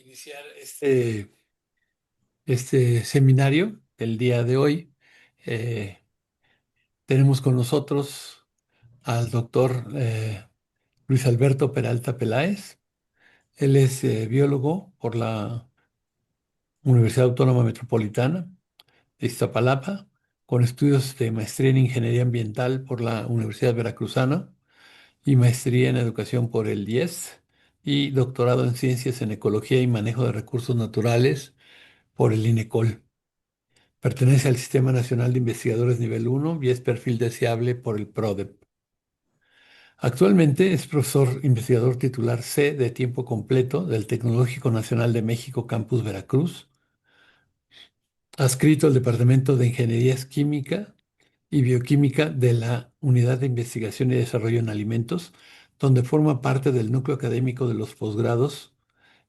iniciar este seminario el día de hoy. Eh, Tenemos con nosotros al doctor Luis Alberto Peralta Peláez. Él es biólogo por la Universidad Autónoma Metropolitana de Iztapalapa, con estudios de maestría en Ingeniería Ambiental por la Universidad Veracruzana y maestría en Educación por el IES y doctorado en Ciencias en Ecología y Manejo de Recursos Naturales por el INECOL. Pertenece al Sistema Nacional de Investigadores Nivel 1 y es perfil deseable por el PRODEP. Actualmente es profesor investigador titular C de tiempo completo del Tecnológico Nacional de México Campus Veracruz, adscrito al Departamento de Ingenierías Química y Bioquímica de la Unidad de Investigación y Desarrollo en Alimentos, donde forma parte del núcleo académico de los posgrados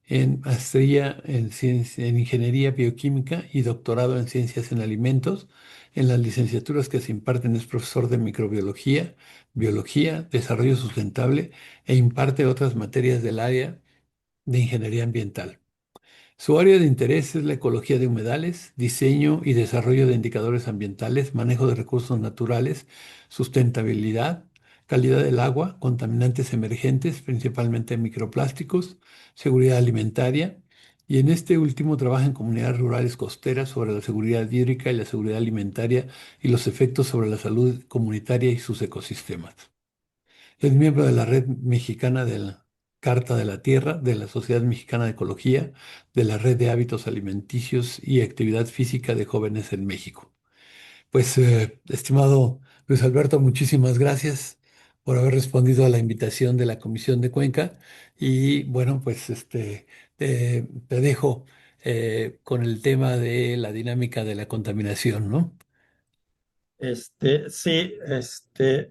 en maestría en Ingeniería Bioquímica y doctorado en Ciencias en Alimentos. En las licenciaturas que se imparten es profesor de microbiología, biología, desarrollo sustentable e imparte otras materias del área de ingeniería ambiental. Su área de interés es la ecología de humedales, diseño y desarrollo de indicadores ambientales, manejo de recursos naturales, sustentabilidad, calidad del agua, contaminantes emergentes, principalmente microplásticos, seguridad alimentaria, y en este último trabaja en comunidades rurales costeras sobre la seguridad hídrica y la seguridad alimentaria y los efectos sobre la salud comunitaria y sus ecosistemas. Es miembro de la Red Mexicana de la Carta de la Tierra, de la Sociedad Mexicana de Ecología, de la Red de Hábitos Alimenticios y Actividad Física de Jóvenes en México. Pues, estimado Luis Alberto, muchísimas gracias por haber respondido a la invitación de la Comisión de Cuenca. Y bueno, pues te dejo con el tema de la dinámica de la contaminación, ¿no? Sí,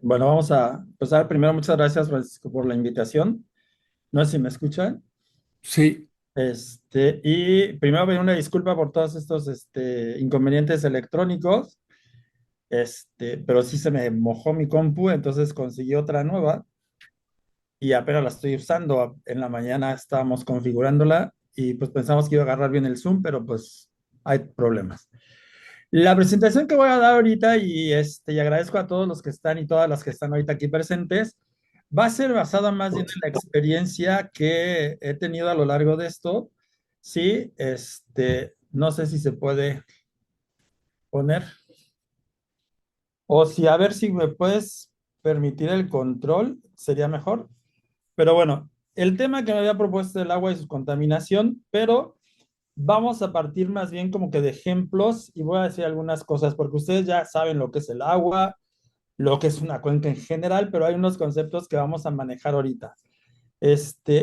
bueno, vamos a empezar. Primero, muchas gracias, Francisco, por la invitación. No sé si me escuchan. Sí, Y primero pedir una disculpa por todos estos, inconvenientes electrónicos. Pero sí se me mojó mi compu, entonces conseguí otra nueva y apenas la estoy usando. En la mañana estábamos configurándola y pues pensamos que iba a agarrar bien el Zoom, pero pues hay problemas. La presentación que voy a dar ahorita y agradezco a todos los que están y todas las que están ahorita aquí presentes, va a ser basada más bien en la experiencia que he tenido a lo largo de esto. Sí, no sé si se puede poner o si a ver si me puedes permitir el control, sería mejor. Pero bueno, el tema que me había propuesto es el agua y su contaminación, pero vamos a partir más bien como que de ejemplos y voy a decir algunas cosas, porque ustedes ya saben lo que es el agua, lo que es una cuenca en general, pero hay unos conceptos que vamos a manejar ahorita.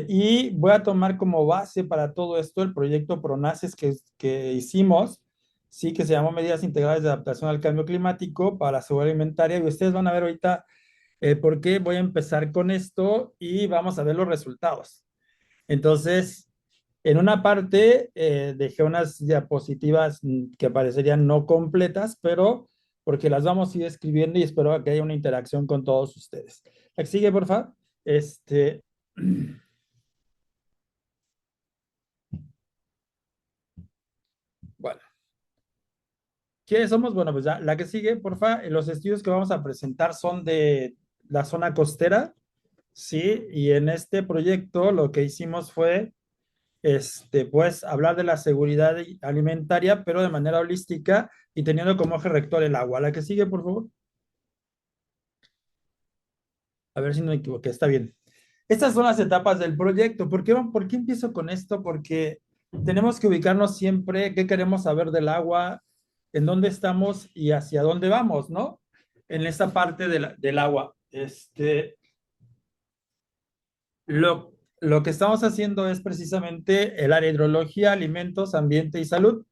Y voy a tomar como base para todo esto el proyecto PRONACES que hicimos, sí, que se llamó Medidas Integrales de Adaptación al Cambio Climático para la Seguridad Alimentaria, y ustedes van a ver ahorita por qué voy a empezar con esto y vamos a ver los resultados. Entonces, en una parte dejé unas diapositivas que parecerían no completas, pero porque las vamos a ir escribiendo y espero que haya una interacción con todos ustedes. La que sigue, por favor. Este, bueno, ¿quiénes somos? Bueno, pues ya, la que sigue, por favor. Los estudios que vamos a presentar son de la zona costera, ¿sí? Y en este proyecto lo que hicimos fue pues hablar de la seguridad alimentaria, pero de manera holística y teniendo como eje rector el agua. La que sigue, por favor. A ver si no me equivoqué, está bien. Estas son las etapas del proyecto. ¿Por qué empiezo con esto? Porque tenemos que ubicarnos siempre qué queremos saber del agua, en dónde estamos y hacia dónde vamos, ¿no? En esta parte del agua. Lo que estamos haciendo es precisamente el área de hidrología, alimentos, ambiente y salud.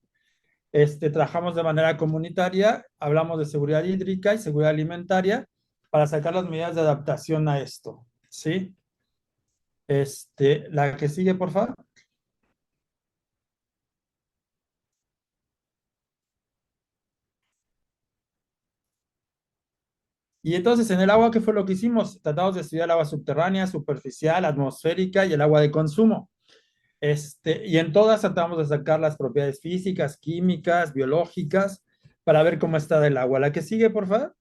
Trabajamos de manera comunitaria, hablamos de seguridad hídrica y seguridad alimentaria para sacar las medidas de adaptación a esto, ¿sí? La que sigue, por favor. Y entonces, en el agua, ¿qué fue lo que hicimos? Tratamos de estudiar el agua subterránea, superficial, atmosférica y el agua de consumo. Y en todas tratamos de sacar las propiedades físicas, químicas, biológicas, para ver cómo está del agua. La que sigue, por favor.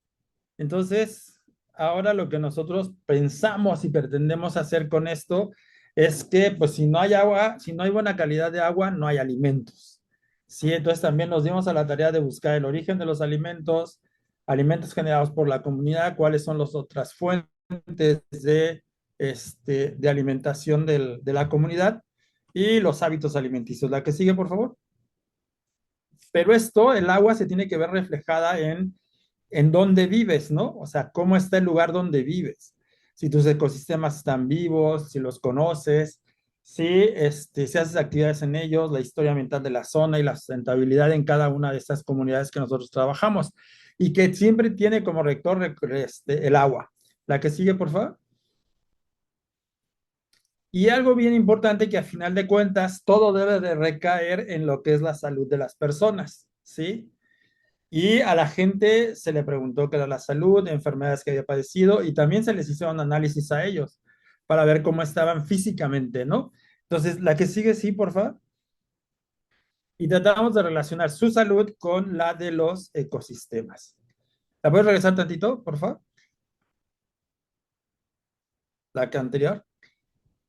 Entonces, ahora lo que nosotros pensamos y pretendemos hacer con esto es que, pues, si no hay agua, si no hay buena calidad de agua, no hay alimentos. Sí, entonces también nos dimos a la tarea de buscar el origen de los alimentos, alimentos generados por la comunidad, cuáles son las otras fuentes de, de alimentación de la comunidad y los hábitos alimenticios. La que sigue, por favor. Pero esto, el agua se tiene que ver reflejada en dónde vives, ¿no? O sea, cómo está el lugar donde vives. Si tus ecosistemas están vivos, si los conoces, si haces actividades en ellos, la historia ambiental de la zona y la sustentabilidad en cada una de estas comunidades que nosotros trabajamos. Y que siempre tiene como rector el agua. La que sigue, por favor. Y algo bien importante que a final de cuentas todo debe de recaer en lo que es la salud de las personas, ¿sí? Y a la gente se le preguntó qué era la salud, enfermedades que había padecido y también se les hicieron análisis a ellos para ver cómo estaban físicamente, ¿no? Entonces, la que sigue, sí, por favor. Y tratamos de relacionar su salud con la de los ecosistemas. ¿La puedes regresar tantito, por favor? La que anterior,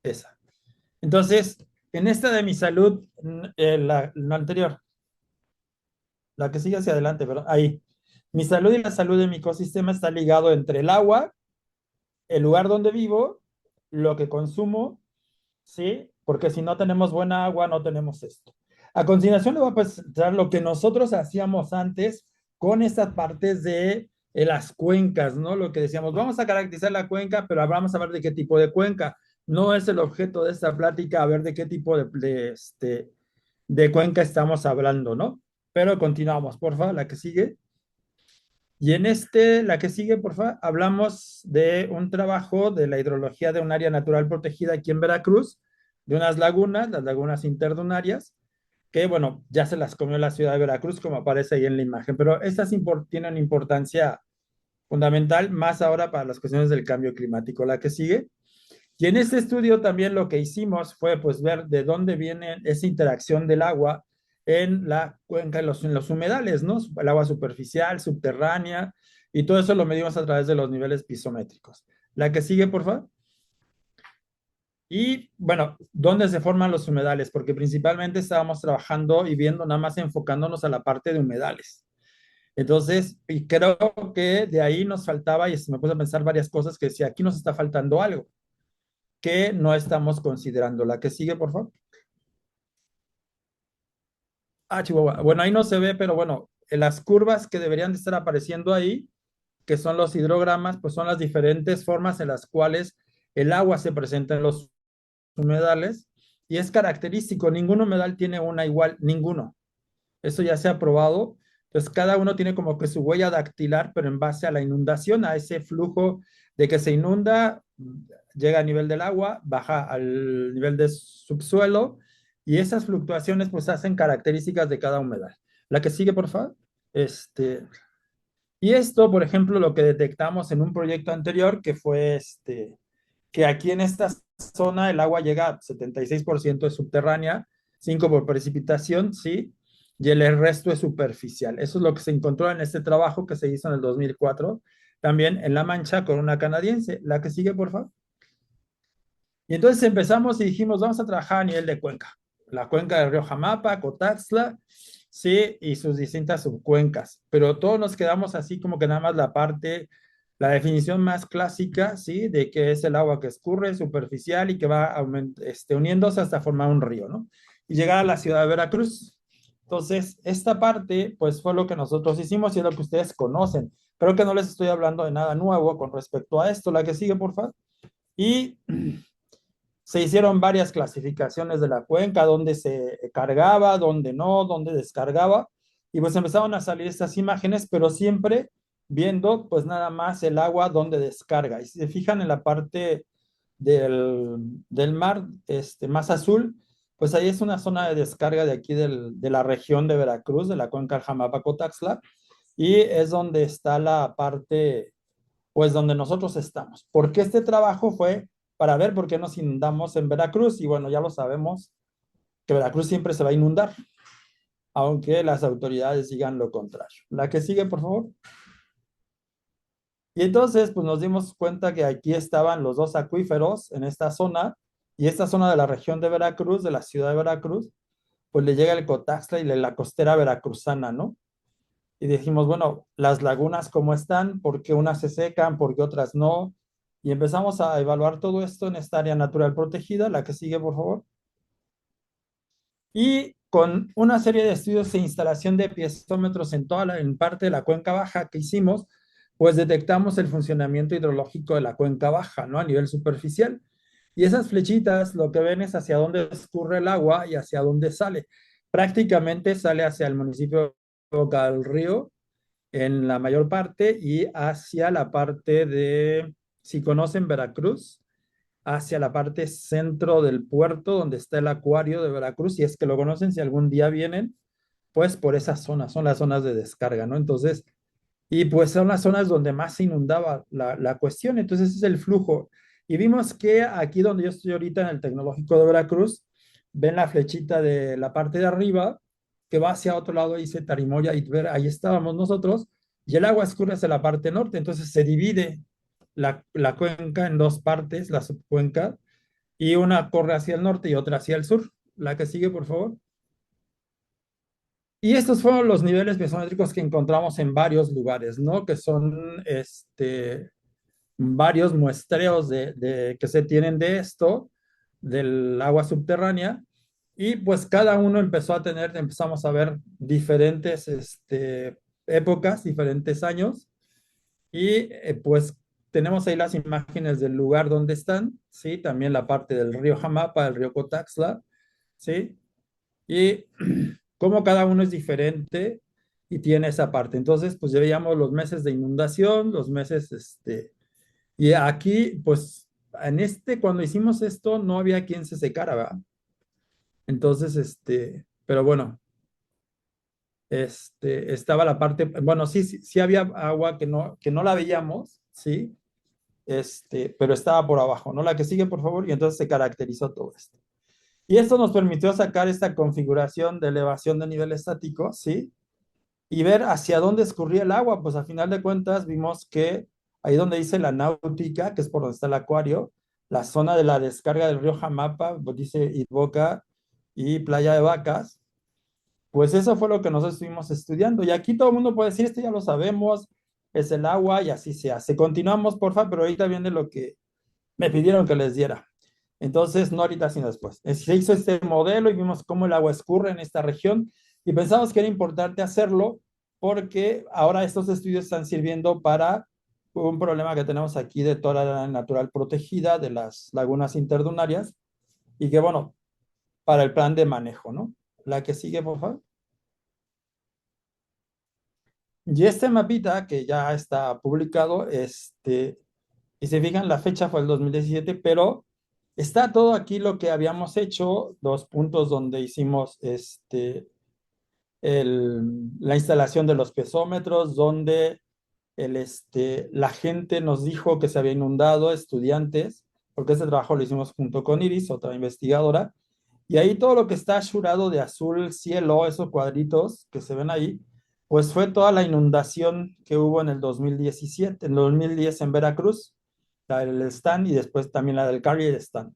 esa. Entonces, en esta de mi salud, la anterior, la que sigue hacia adelante, pero ahí. Mi salud y la salud de mi ecosistema está ligado entre el agua, el lugar donde vivo, lo que consumo, ¿sí? Porque si no tenemos buena agua, no tenemos esto. A continuación le voy a presentar lo que nosotros hacíamos antes con estas partes de las cuencas, ¿no? Lo que decíamos, vamos a caracterizar la cuenca, pero vamos a ver de qué tipo de cuenca. No es el objeto de esta plática a ver de qué tipo de cuenca estamos hablando, ¿no? Pero continuamos, por favor, la que sigue. Y en la que sigue, por favor, hablamos de un trabajo de la hidrología de un área natural protegida aquí en Veracruz, de unas lagunas, las lagunas interdunarias, que, bueno, ya se las comió la ciudad de Veracruz, como aparece ahí en la imagen, pero estas tienen importancia fundamental, más ahora para las cuestiones del cambio climático. La que sigue. Y en este estudio también lo que hicimos fue pues ver de dónde viene esa interacción del agua en la cuenca, en los humedales, ¿no? El agua superficial, subterránea, y todo eso lo medimos a través de los niveles pisométricos. La que sigue, por favor. Y bueno, ¿dónde se forman los humedales? Porque principalmente estábamos trabajando y viendo nada más enfocándonos a la parte de humedales. Entonces, y creo que de ahí nos faltaba, y se me puse a pensar varias cosas que decía, aquí nos está faltando algo que no estamos considerando. La que sigue, por favor. Ah, Chihuahua. Bueno, ahí no se ve, pero bueno, en las curvas que deberían de estar apareciendo ahí, que son los hidrogramas, pues son las diferentes formas en las cuales el agua se presenta en los humedales y es característico, ningún humedal tiene una igual, ninguno. Eso ya se ha probado. Entonces, cada uno tiene como que su huella dactilar, pero en base a la inundación, a ese flujo de que se inunda, llega a nivel del agua, baja al nivel de subsuelo, y esas fluctuaciones pues hacen características de cada humedal. La que sigue, por favor. Y esto, por ejemplo, lo que detectamos en un proyecto anterior, que fue que aquí en esta zona el agua llega a 76% de subterránea, 5 por precipitación, ¿sí? Y el resto es superficial. Eso es lo que se encontró en este trabajo que se hizo en el 2004, también en La Mancha con una canadiense. La que sigue, por favor. Y entonces empezamos y dijimos, vamos a trabajar a nivel de cuenca. La cuenca del río Jamapa, Cotaxla, sí, y sus distintas subcuencas. Pero todos nos quedamos así como que nada más la definición más clásica, sí, de que es el agua que escurre, superficial y que va uniéndose hasta formar un río, ¿no? Y llegar a la ciudad de Veracruz. Entonces, esta parte, pues fue lo que nosotros hicimos y es lo que ustedes conocen. Creo que no les estoy hablando de nada nuevo con respecto a esto. La que sigue, por favor. Y se hicieron varias clasificaciones de la cuenca, donde se cargaba, donde no, donde descargaba, y pues empezaron a salir estas imágenes, pero siempre viendo pues nada más el agua donde descarga. Y si se fijan en la parte del mar más azul, pues ahí es una zona de descarga de aquí de la región de Veracruz, de la cuenca Jamapa-Cotaxla, y es donde está la parte pues donde nosotros estamos. Porque este trabajo fue para ver por qué nos inundamos en Veracruz y bueno, ya lo sabemos, que Veracruz siempre se va a inundar, aunque las autoridades digan lo contrario. La que sigue, por favor. Y entonces, pues nos dimos cuenta que aquí estaban los dos acuíferos en esta zona, y esta zona de la región de Veracruz, de la ciudad de Veracruz, pues le llega el Cotaxla y la costera veracruzana, ¿no? Y dijimos, bueno, las lagunas cómo están, por qué unas se secan, por qué otras no. Y empezamos a evaluar todo esto en esta área natural protegida, la que sigue, por favor. Y con una serie de estudios e instalación de piezómetros en en parte de la cuenca baja que hicimos, pues detectamos el funcionamiento hidrológico de la cuenca baja, ¿no? A nivel superficial. Y esas flechitas lo que ven es hacia dónde escurre el agua y hacia dónde sale. Prácticamente sale hacia el municipio de Boca del Río en la mayor parte y hacia la parte de, si conocen Veracruz, hacia la parte centro del puerto donde está el acuario de Veracruz, si es que lo conocen, si algún día vienen, pues por esas zonas, son las zonas de descarga, ¿no? Entonces, y pues son las zonas donde más se inundaba la cuestión, entonces ese es el flujo. Y vimos que aquí donde yo estoy ahorita en el Tecnológico de Veracruz, ven la flechita de la parte de arriba que va hacia otro lado, dice Tarimoya y ver, ahí estábamos nosotros, y el agua escurre hacia la parte norte, entonces se divide la cuenca en dos partes, la subcuenca, y una corre hacia el norte y otra hacia el sur. La que sigue, por favor. Y estos fueron los niveles mesométricos que encontramos en varios lugares, ¿no? Que son varios muestreos que se tienen de esto, del agua subterránea, y pues cada uno empezamos a ver diferentes épocas, diferentes años, y pues tenemos ahí las imágenes del lugar donde están, ¿sí? También la parte del río Jamapa, del río Cotaxla, ¿sí? Y cómo cada uno es diferente y tiene esa parte. Entonces, pues ya veíamos los meses de inundación, los meses, y aquí, pues, cuando hicimos esto, no había quien se secara, ¿verdad? Entonces, pero bueno, estaba la parte, bueno, sí había agua que no la veíamos, ¿sí? Pero estaba por abajo, ¿no? La que sigue, por favor, y entonces se caracterizó todo esto. Y esto nos permitió sacar esta configuración de elevación de nivel estático, ¿sí? Y ver hacia dónde escurría el agua, pues a final de cuentas vimos que ahí donde dice la náutica, que es por donde está el acuario, la zona de la descarga del río Jamapa, pues dice Iboca y Playa de Vacas, pues eso fue lo que nosotros estuvimos estudiando. Y aquí todo el mundo puede decir, esto ya lo sabemos, es el agua y así se hace. Continuamos, por favor, pero ahorita viene lo que me pidieron que les diera. Entonces, no ahorita, sino después. Se hizo este modelo y vimos cómo el agua escurre en esta región y pensamos que era importante hacerlo porque ahora estos estudios están sirviendo para un problema que tenemos aquí de toda la área natural protegida de las lagunas interdunarias y que, bueno, para el plan de manejo, ¿no? La que sigue, por favor. Y este mapita que ya está publicado, y se fijan, la fecha fue el 2017, pero está todo aquí lo que habíamos hecho, los puntos donde hicimos la instalación de los pesómetros, donde la gente nos dijo que se había inundado, estudiantes, porque este trabajo lo hicimos junto con Iris, otra investigadora, y ahí todo lo que está azulado de azul cielo, esos cuadritos que se ven ahí, pues fue toda la inundación que hubo en el 2017, en el 2010 en Veracruz, la del stand y después también la del Carrier stand.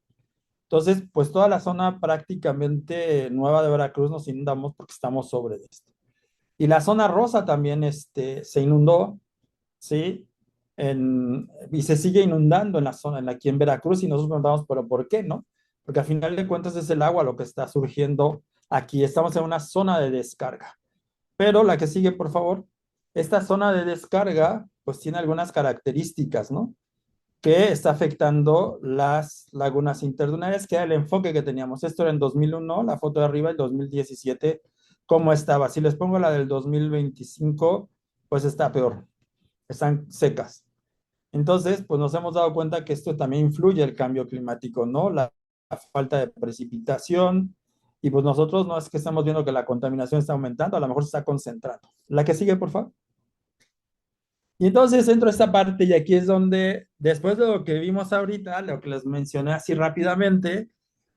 Entonces, pues toda la zona prácticamente nueva de Veracruz nos inundamos porque estamos sobre esto. Y la zona rosa también se inundó, ¿sí? Y se sigue inundando en la zona, aquí en Veracruz, y nosotros preguntamos, pero ¿por qué, no? Porque al final de cuentas es el agua lo que está surgiendo aquí. Estamos en una zona de descarga. Pero la que sigue, por favor, esta zona de descarga, pues tiene algunas características, ¿no? Que está afectando las lagunas interdunarias, que era el enfoque que teníamos. Esto era en 2001, la foto de arriba, el 2017, ¿cómo estaba? Si les pongo la del 2025, pues está peor, están secas. Entonces, pues nos hemos dado cuenta que esto también influye el cambio climático, ¿no? La falta de precipitación, y pues nosotros no es que estamos viendo que la contaminación está aumentando, a lo mejor se está concentrando. La que sigue, por favor. Y entonces entro a esta parte y aquí es donde, después de lo que vimos ahorita, lo que les mencioné así rápidamente,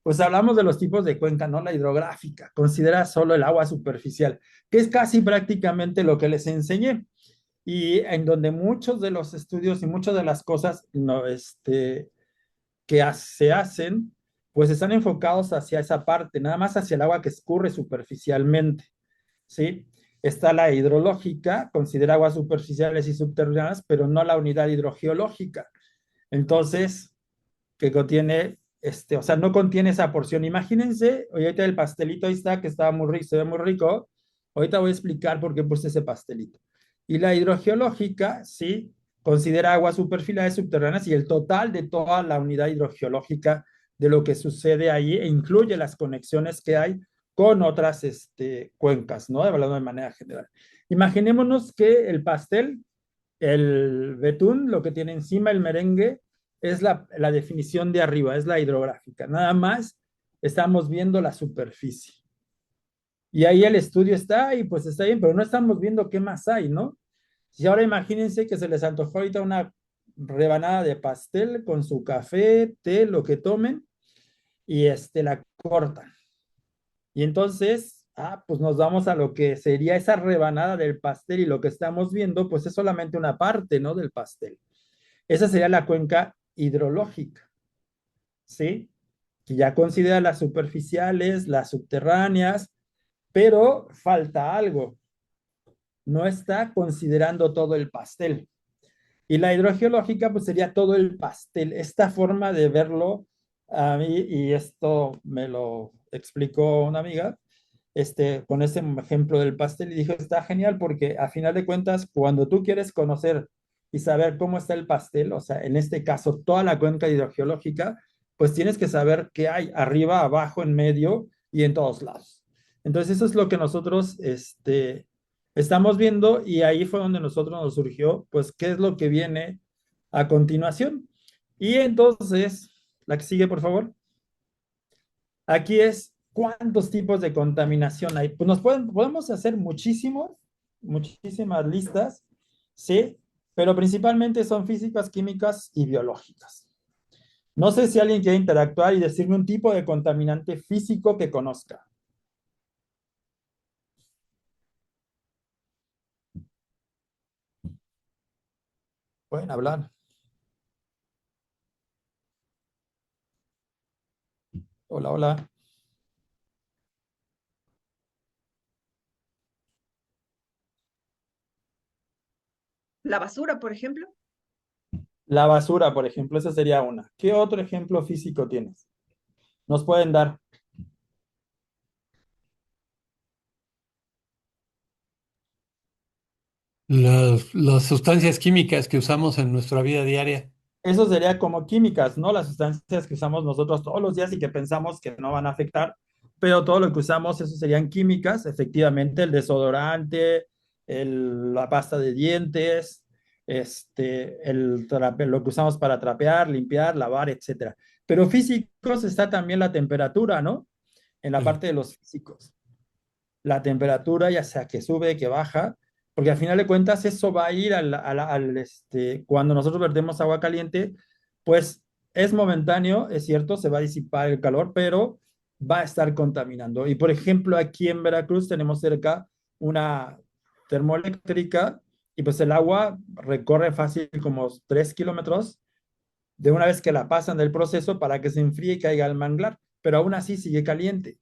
Pues hablamos de los tipos de cuenca, no la hidrográfica. Considera solo el agua superficial, que es casi prácticamente lo que les enseñé. Y en donde muchos de los estudios y muchas de las cosas no, se hacen, pues están enfocados hacia esa parte, nada más hacia el agua que escurre superficialmente, ¿sí? Está la hidrológica, considera aguas superficiales y subterráneas, pero no la unidad hidrogeológica. Entonces, que contiene, o sea, no contiene esa porción. Imagínense, oye, ahorita el pastelito ahí está, que estaba muy rico, se ve muy rico. Ahorita voy a explicar por qué puse ese pastelito. Y la hidrogeológica, sí, considera aguas superficiales subterráneas y el total de toda la unidad hidrogeológica de lo que sucede ahí e incluye las conexiones que hay con otras cuencas, ¿no? Hablando de manera general. Imaginémonos que el pastel, el betún, lo que tiene encima el merengue, es la definición de arriba, es la hidrográfica. Nada más estamos viendo la superficie. Y ahí el estudio está y pues está bien, pero no estamos viendo qué más hay, ¿no? Y ahora imagínense que se les antojó ahorita una rebanada de pastel con su café, té, lo que tomen, y la cortan. Y entonces, pues nos vamos a lo que sería esa rebanada del pastel y lo que estamos viendo, pues es solamente una parte, ¿no? Del pastel. Esa sería la cuenca hidrológica, ¿sí? Que ya considera las superficiales, las subterráneas, pero falta algo. No está considerando todo el pastel. Y la hidrogeológica, pues sería todo el pastel. Esta forma de verlo, a mí, y esto me lo explicó una amiga, con ese ejemplo del pastel, y dijo, está genial porque a final de cuentas, cuando tú quieres conocer y saber cómo está el pastel, o sea, en este caso, toda la cuenca hidrogeológica, pues tienes que saber qué hay arriba, abajo, en medio y en todos lados. Entonces, eso es lo que nosotros, estamos viendo y ahí fue donde nosotros nos surgió, pues, qué es lo que viene a continuación. Y entonces, la que sigue, por favor. Aquí es cuántos tipos de contaminación hay. Pues podemos hacer muchísimas listas, ¿sí? Pero principalmente son físicas, químicas y biológicas. No sé si alguien quiere interactuar y decirme un tipo de contaminante físico que conozca. Pueden hablar. Hola, hola. La basura, por ejemplo. La basura, por ejemplo, esa sería una. ¿Qué otro ejemplo físico tienes? Nos pueden dar. Las sustancias químicas que usamos en nuestra vida diaria. Eso sería como químicas, ¿no? Las sustancias que usamos nosotros todos los días y que pensamos que no van a afectar, pero todo lo que usamos, eso serían químicas, efectivamente, el desodorante, la pasta de dientes, lo que usamos para trapear, limpiar, lavar, etcétera. Pero físicos está también la temperatura, ¿no? En la Sí. parte de los físicos la temperatura, ya sea que sube, que baja, porque al final de cuentas eso va a ir cuando nosotros vertemos agua caliente, pues es momentáneo, es cierto, se va a disipar el calor, pero va a estar contaminando. Y por ejemplo, aquí en Veracruz tenemos cerca una termoeléctrica y pues el agua recorre fácil como 3 kilómetros de una vez que la pasan del proceso para que se enfríe y caiga al manglar, pero aún así sigue caliente.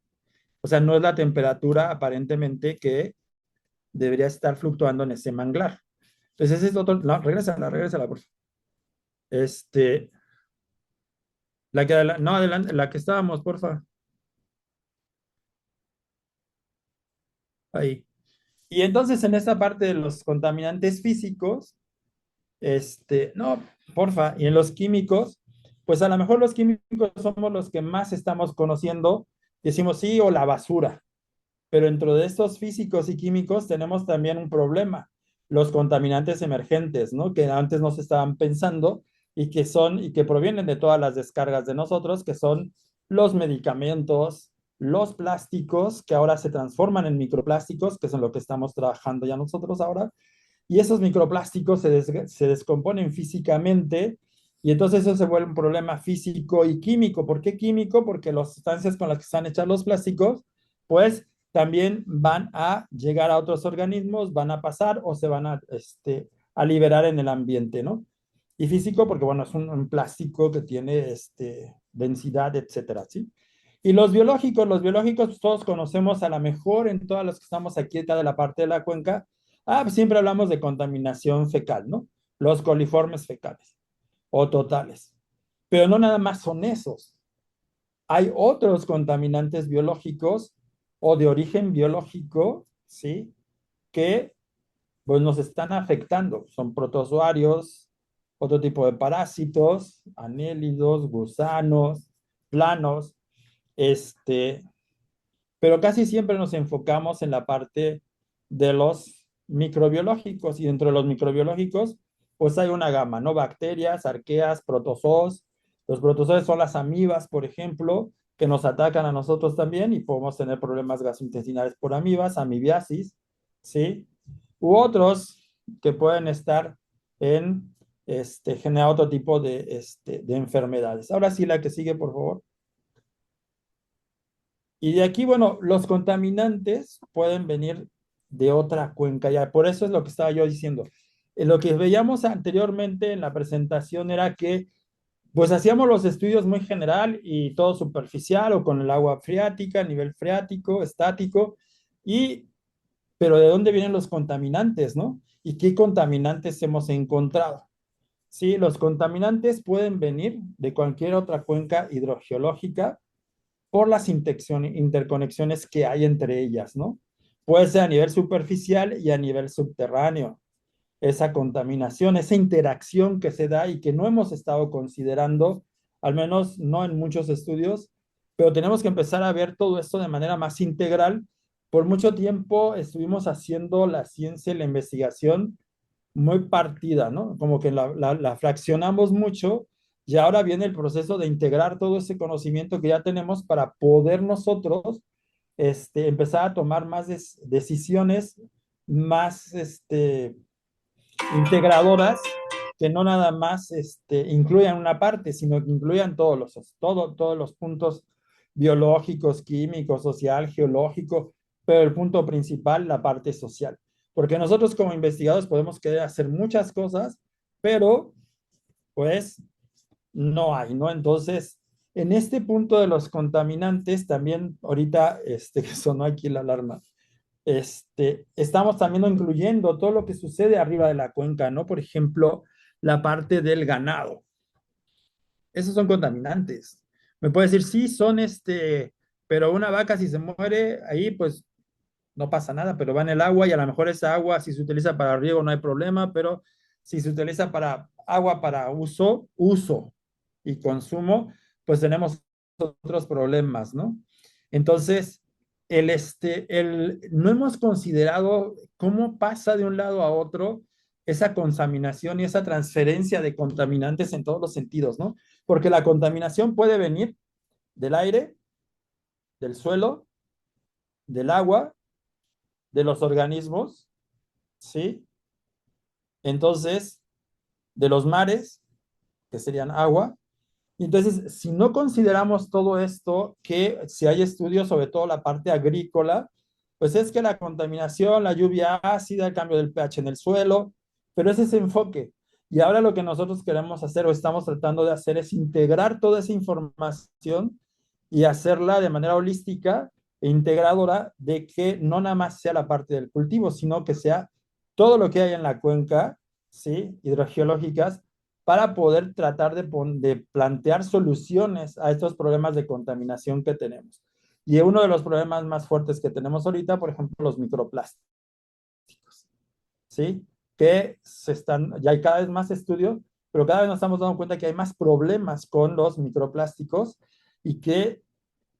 O sea, no es la temperatura aparentemente que debería estar fluctuando en ese manglar. Entonces, ese es otro. No, regrésala, por favor. Este, no, adelante, la que estábamos, por favor. Ahí. Y entonces, en esta parte de los contaminantes físicos, no, porfa, y en los químicos, pues a lo mejor los químicos somos los que más estamos conociendo, decimos sí, o la basura. Pero dentro de estos físicos y químicos tenemos también un problema, los contaminantes emergentes, ¿no? Que antes no se estaban pensando y que provienen de todas las descargas de nosotros, que son los medicamentos, los plásticos, que ahora se transforman en microplásticos, que son lo que estamos trabajando ya nosotros ahora, y esos microplásticos se descomponen físicamente Y entonces eso se vuelve un problema físico y químico. ¿Por qué químico? Porque las sustancias con las que están hechas los plásticos, pues también van a llegar a otros organismos, van a pasar o se van a liberar en el ambiente, ¿no? Y físico porque, bueno, es un plástico que tiene densidad, etcétera, ¿sí? Y los biológicos pues, todos conocemos a lo mejor en todas las que estamos aquí acá de la parte de la cuenca, pues siempre hablamos de contaminación fecal, ¿no? Los coliformes fecales o totales. Pero no nada más son esos. Hay otros contaminantes biológicos o de origen biológico, ¿sí? Que pues nos están afectando. Son protozoarios, otro tipo de parásitos, anélidos, gusanos, planos, este, pero casi siempre nos enfocamos en la parte de los microbiológicos y dentro de los microbiológicos pues hay una gama, ¿no? Bacterias, arqueas, protozoos. Los protozoos son las amibas, por ejemplo, que nos atacan a nosotros también y podemos tener problemas gastrointestinales por amibas, amibiasis, ¿sí? U otros que pueden estar en generar otro tipo de enfermedades. Ahora sí, la que sigue, por favor. Y de aquí, bueno, los contaminantes pueden venir de otra cuenca, ya por eso es lo que estaba yo diciendo. Lo que veíamos anteriormente en la presentación era que, pues hacíamos los estudios muy general y todo superficial o con el agua freática, nivel freático, estático, y, pero ¿de dónde vienen los contaminantes, no? ¿Y qué contaminantes hemos encontrado? Sí, los contaminantes pueden venir de cualquier otra cuenca hidrogeológica por las interconexiones que hay entre ellas, ¿no? Puede ser a nivel superficial y a nivel subterráneo. Esa contaminación, esa interacción que se da y que no hemos estado considerando, al menos no en muchos estudios, pero tenemos que empezar a ver todo esto de manera más integral. Por mucho tiempo estuvimos haciendo la ciencia y la investigación muy partida, ¿no? Como que la fraccionamos mucho y ahora viene el proceso de integrar todo ese conocimiento que ya tenemos para poder nosotros empezar a tomar más decisiones más integradoras que no nada más incluyan una parte, sino que incluyan todos los puntos biológicos, químicos, social, geológico, pero el punto principal, la parte social. Porque nosotros como investigadores podemos querer hacer muchas cosas, pero pues no hay, ¿no? Entonces, en este punto de los contaminantes, también ahorita que sonó aquí la alarma, estamos también incluyendo todo lo que sucede arriba de la cuenca, ¿no? Por ejemplo, la parte del ganado. Esos son contaminantes. Me puede decir, sí, son pero una vaca si se muere ahí, pues no pasa nada, pero va en el agua y a lo mejor esa agua, si se utiliza para riego no hay problema, pero si se utiliza para agua para uso y consumo, pues tenemos otros problemas, ¿no? Entonces, no hemos considerado cómo pasa de un lado a otro esa contaminación y esa transferencia de contaminantes en todos los sentidos, ¿no? Porque la contaminación puede venir del aire, del suelo, del agua, de los organismos, ¿sí? Entonces, de los mares, que serían agua. Entonces, si no consideramos todo esto, que si hay estudios sobre todo la parte agrícola, pues es que la contaminación, la lluvia ácida, el cambio del pH en el suelo, pero es ese enfoque. Y ahora lo que nosotros queremos hacer o estamos tratando de hacer es integrar toda esa información y hacerla de manera holística e integradora de que no nada más sea la parte del cultivo, sino que sea todo lo que hay en la cuenca, ¿sí? Hidrogeológicas, para poder tratar de plantear soluciones a estos problemas de contaminación que tenemos. Y uno de los problemas más fuertes que tenemos ahorita, por ejemplo, los microplásticos, ¿sí? Que ya hay cada vez más estudios, pero cada vez nos estamos dando cuenta que hay más problemas con los microplásticos y que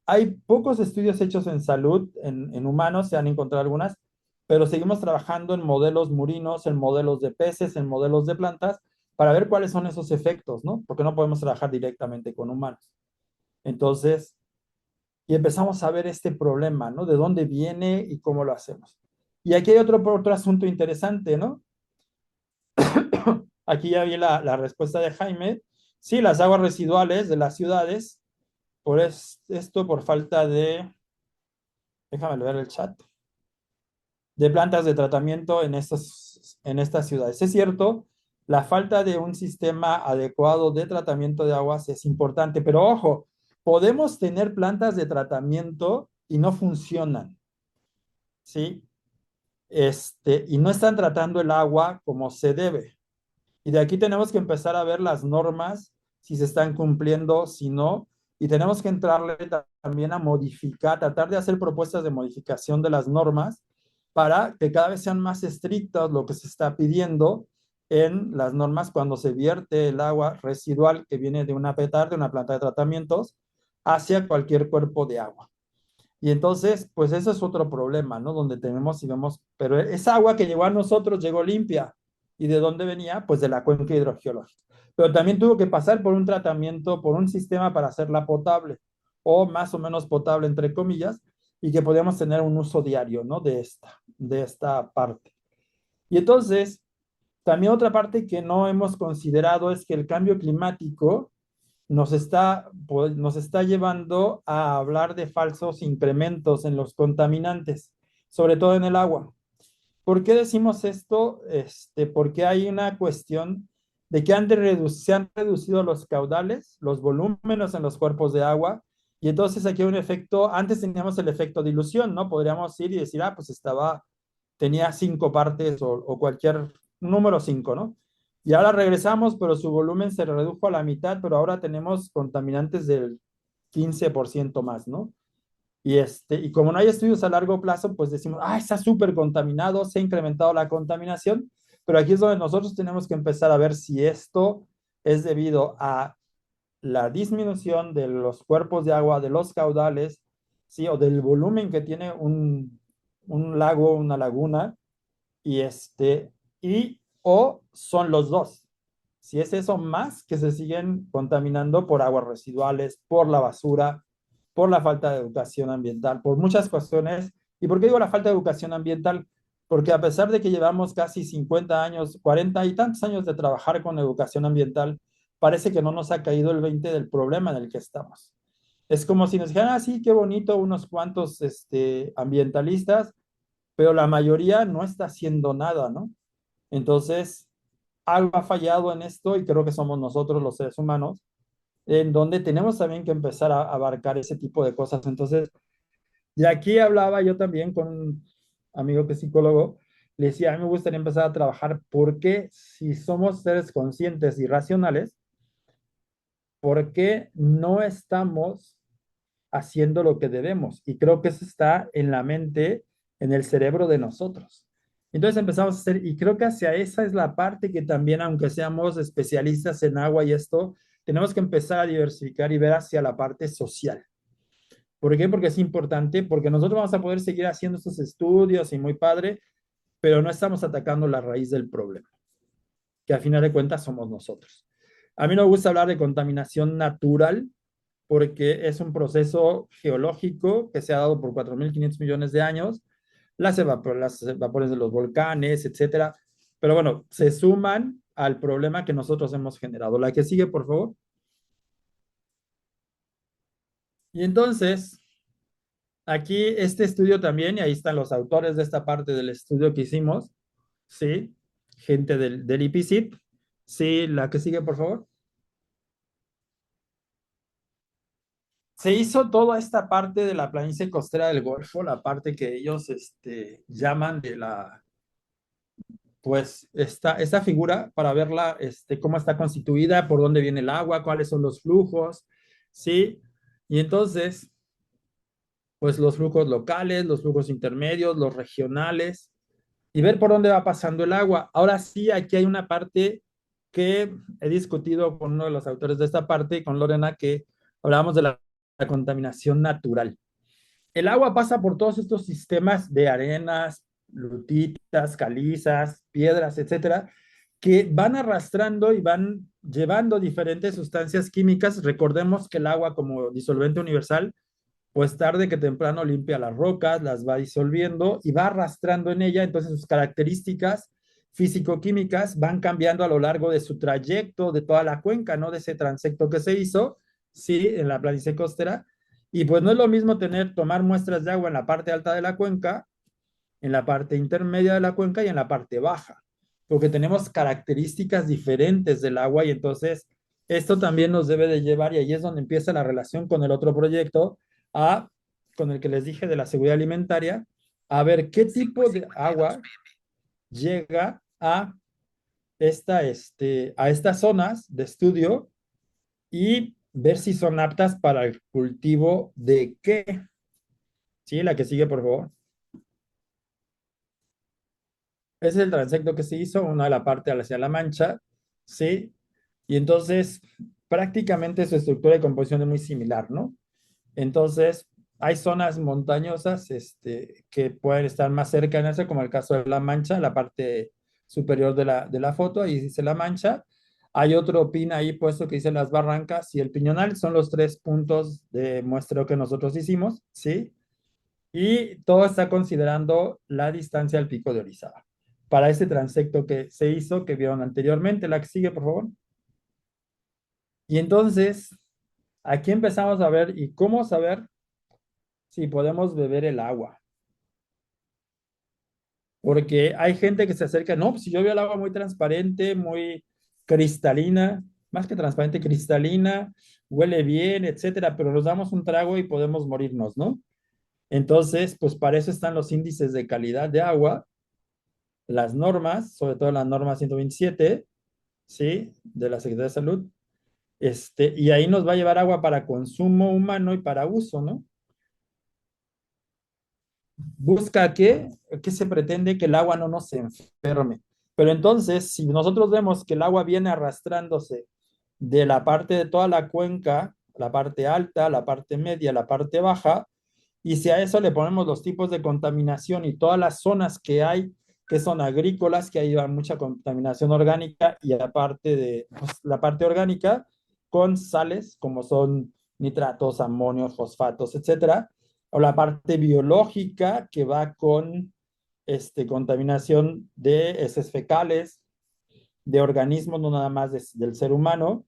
hay pocos estudios hechos en salud, en humanos, se han encontrado algunas, pero seguimos trabajando en modelos murinos, en modelos de peces, en modelos de plantas, para ver cuáles son esos efectos, ¿no? Porque no podemos trabajar directamente con humanos. Entonces, y empezamos a ver este problema, ¿no? De dónde viene y cómo lo hacemos. Y aquí hay otro asunto interesante, ¿no? Aquí ya vi la respuesta de Jaime, Sí, las aguas residuales de las ciudades, esto por falta de, déjame ver el chat, de plantas de tratamiento en estas ciudades. Es cierto, la falta de un sistema adecuado de tratamiento de aguas es importante, pero ojo, podemos tener plantas de tratamiento y no funcionan, ¿sí? Y no están tratando el agua como se debe. Y de aquí tenemos que empezar a ver las normas, si se están cumpliendo, si no, y tenemos que entrarle también a modificar, tratar de hacer propuestas de modificación de las normas para que cada vez sean más estrictas lo que se está pidiendo en las normas cuando se vierte el agua residual que viene de una petar, de una planta de tratamientos, hacia cualquier cuerpo de agua. Y entonces, pues ese es otro problema, ¿no? Donde tenemos y vemos, pero esa agua que llegó a nosotros llegó limpia. ¿Y de dónde venía? Pues de la cuenca hidrogeológica. Pero también tuvo que pasar por un tratamiento, por un sistema para hacerla potable, o más o menos potable, entre comillas, y que podíamos tener un uso diario, ¿no? De esta parte. Y entonces, también otra parte que no hemos considerado es que el cambio climático nos está llevando a hablar de falsos incrementos en los contaminantes, sobre todo en el agua. ¿Por qué decimos esto? Porque hay una cuestión de que se han reducido los caudales, los volúmenes en los cuerpos de agua, y entonces aquí hay un efecto, antes teníamos el efecto dilución, ¿no? Podríamos ir y decir, pues tenía 5 partes o cualquier número 5, ¿no? Y ahora regresamos, pero su volumen se redujo a la mitad, pero ahora tenemos contaminantes del 15% más, ¿no? Y como no hay estudios a largo plazo, pues decimos, está súper contaminado, se ha incrementado la contaminación, pero aquí es donde nosotros tenemos que empezar a ver si esto es debido a la disminución de los cuerpos de agua, de los caudales, ¿sí? O del volumen que tiene un lago, una laguna, y o son los dos. Si es eso, más que se siguen contaminando por aguas residuales, por la basura, por la falta de educación ambiental, por muchas cuestiones. ¿Y por qué digo la falta de educación ambiental? Porque a pesar de que llevamos casi 50 años, 40 y tantos años de trabajar con educación ambiental, parece que no nos ha caído el 20 del problema en el que estamos. Es como si nos dijeran, sí, qué bonito, unos cuantos ambientalistas, pero la mayoría no está haciendo nada, ¿no? Entonces, algo ha fallado en esto y creo que somos nosotros los seres humanos, en donde tenemos también que empezar a abarcar ese tipo de cosas. Entonces, y aquí hablaba yo también con un amigo que es psicólogo, le decía, a mí me gustaría empezar a trabajar porque si somos seres conscientes y racionales, ¿por qué no estamos haciendo lo que debemos? Y creo que eso está en la mente, en el cerebro de nosotros. Entonces empezamos a hacer, y creo que hacia esa es la parte que también, aunque seamos especialistas en agua y esto, tenemos que empezar a diversificar y ver hacia la parte social. ¿Por qué? Porque es importante, porque nosotros vamos a poder seguir haciendo estos estudios y muy padre, pero no estamos atacando la raíz del problema, que a final de cuentas somos nosotros. A mí no me gusta hablar de contaminación natural, porque es un proceso geológico que se ha dado por 4.500 millones de años, las vapores de los volcanes, etcétera. Pero bueno, se suman al problema que nosotros hemos generado. La que sigue, por favor. Y entonces, aquí este estudio también, y ahí están los autores de esta parte del estudio que hicimos, ¿sí? Gente del IPCC. Sí, la que sigue, por favor. Se hizo toda esta parte de la planicie costera del Golfo, la parte que ellos llaman pues, esta figura para verla, cómo está constituida, por dónde viene el agua, cuáles son los flujos, ¿sí? Y entonces, pues los flujos locales, los flujos intermedios, los regionales, y ver por dónde va pasando el agua. Ahora sí, aquí hay una parte que he discutido con uno de los autores de esta parte, con Lorena, que hablábamos de la contaminación natural. El agua pasa por todos estos sistemas de arenas, lutitas, calizas, piedras, etcétera, que van arrastrando y van llevando diferentes sustancias químicas. Recordemos que el agua, como disolvente universal, pues tarde que temprano limpia las rocas, las va disolviendo y va arrastrando en ella. Entonces sus características físico-químicas van cambiando a lo largo de su trayecto, de toda la cuenca, ¿no? De ese transecto que se hizo, sí, en la planicie costera. Y pues no es lo mismo tomar muestras de agua en la parte alta de la cuenca, en la parte intermedia de la cuenca y en la parte baja, porque tenemos características diferentes del agua y entonces esto también nos debe de llevar, y ahí es donde empieza la relación con el otro proyecto, con el que les dije de la seguridad alimentaria, a ver qué tipo de agua llega a estas zonas de estudio y ver si son aptas para el cultivo de qué. Sí, la que sigue, por favor. Ese es el transecto que se hizo, una de la parte hacia La Mancha, ¿sí? Y entonces, prácticamente su estructura y composición es muy similar, ¿no? Entonces, hay zonas montañosas que pueden estar más cerca en eso, como el caso de La Mancha, la parte superior de la foto, ahí dice La Mancha. Hay otro pin ahí puesto que dice Las Barrancas y el Piñonal, son los 3 puntos de muestreo que nosotros hicimos, ¿sí? Y todo está considerando la distancia al pico de Orizaba. Para ese transecto que se hizo, que vieron anteriormente, la que sigue, por favor. Y entonces, aquí empezamos a ver y cómo saber si podemos beber el agua. Porque hay gente que se acerca, no, pues si yo veo el agua muy transparente, muy cristalina, más que transparente, cristalina, huele bien, etcétera, pero nos damos un trago y podemos morirnos, ¿no? Entonces, pues para eso están los índices de calidad de agua, las normas, sobre todo la norma 127, ¿sí? De la Secretaría de Salud. Y ahí nos va a llevar agua para consumo humano y para uso, ¿no? Busca que se pretende que el agua no nos enferme. Pero entonces, si nosotros vemos que el agua viene arrastrándose de la parte de toda la cuenca, la parte alta, la parte media, la parte baja, y si a eso le ponemos los tipos de contaminación y todas las zonas que hay, que son agrícolas, que hay mucha contaminación orgánica, y aparte de pues, la parte orgánica, con sales como son nitratos, amonios, fosfatos, etcétera, o la parte biológica que va con contaminación de heces fecales, de organismos, no nada más del ser humano,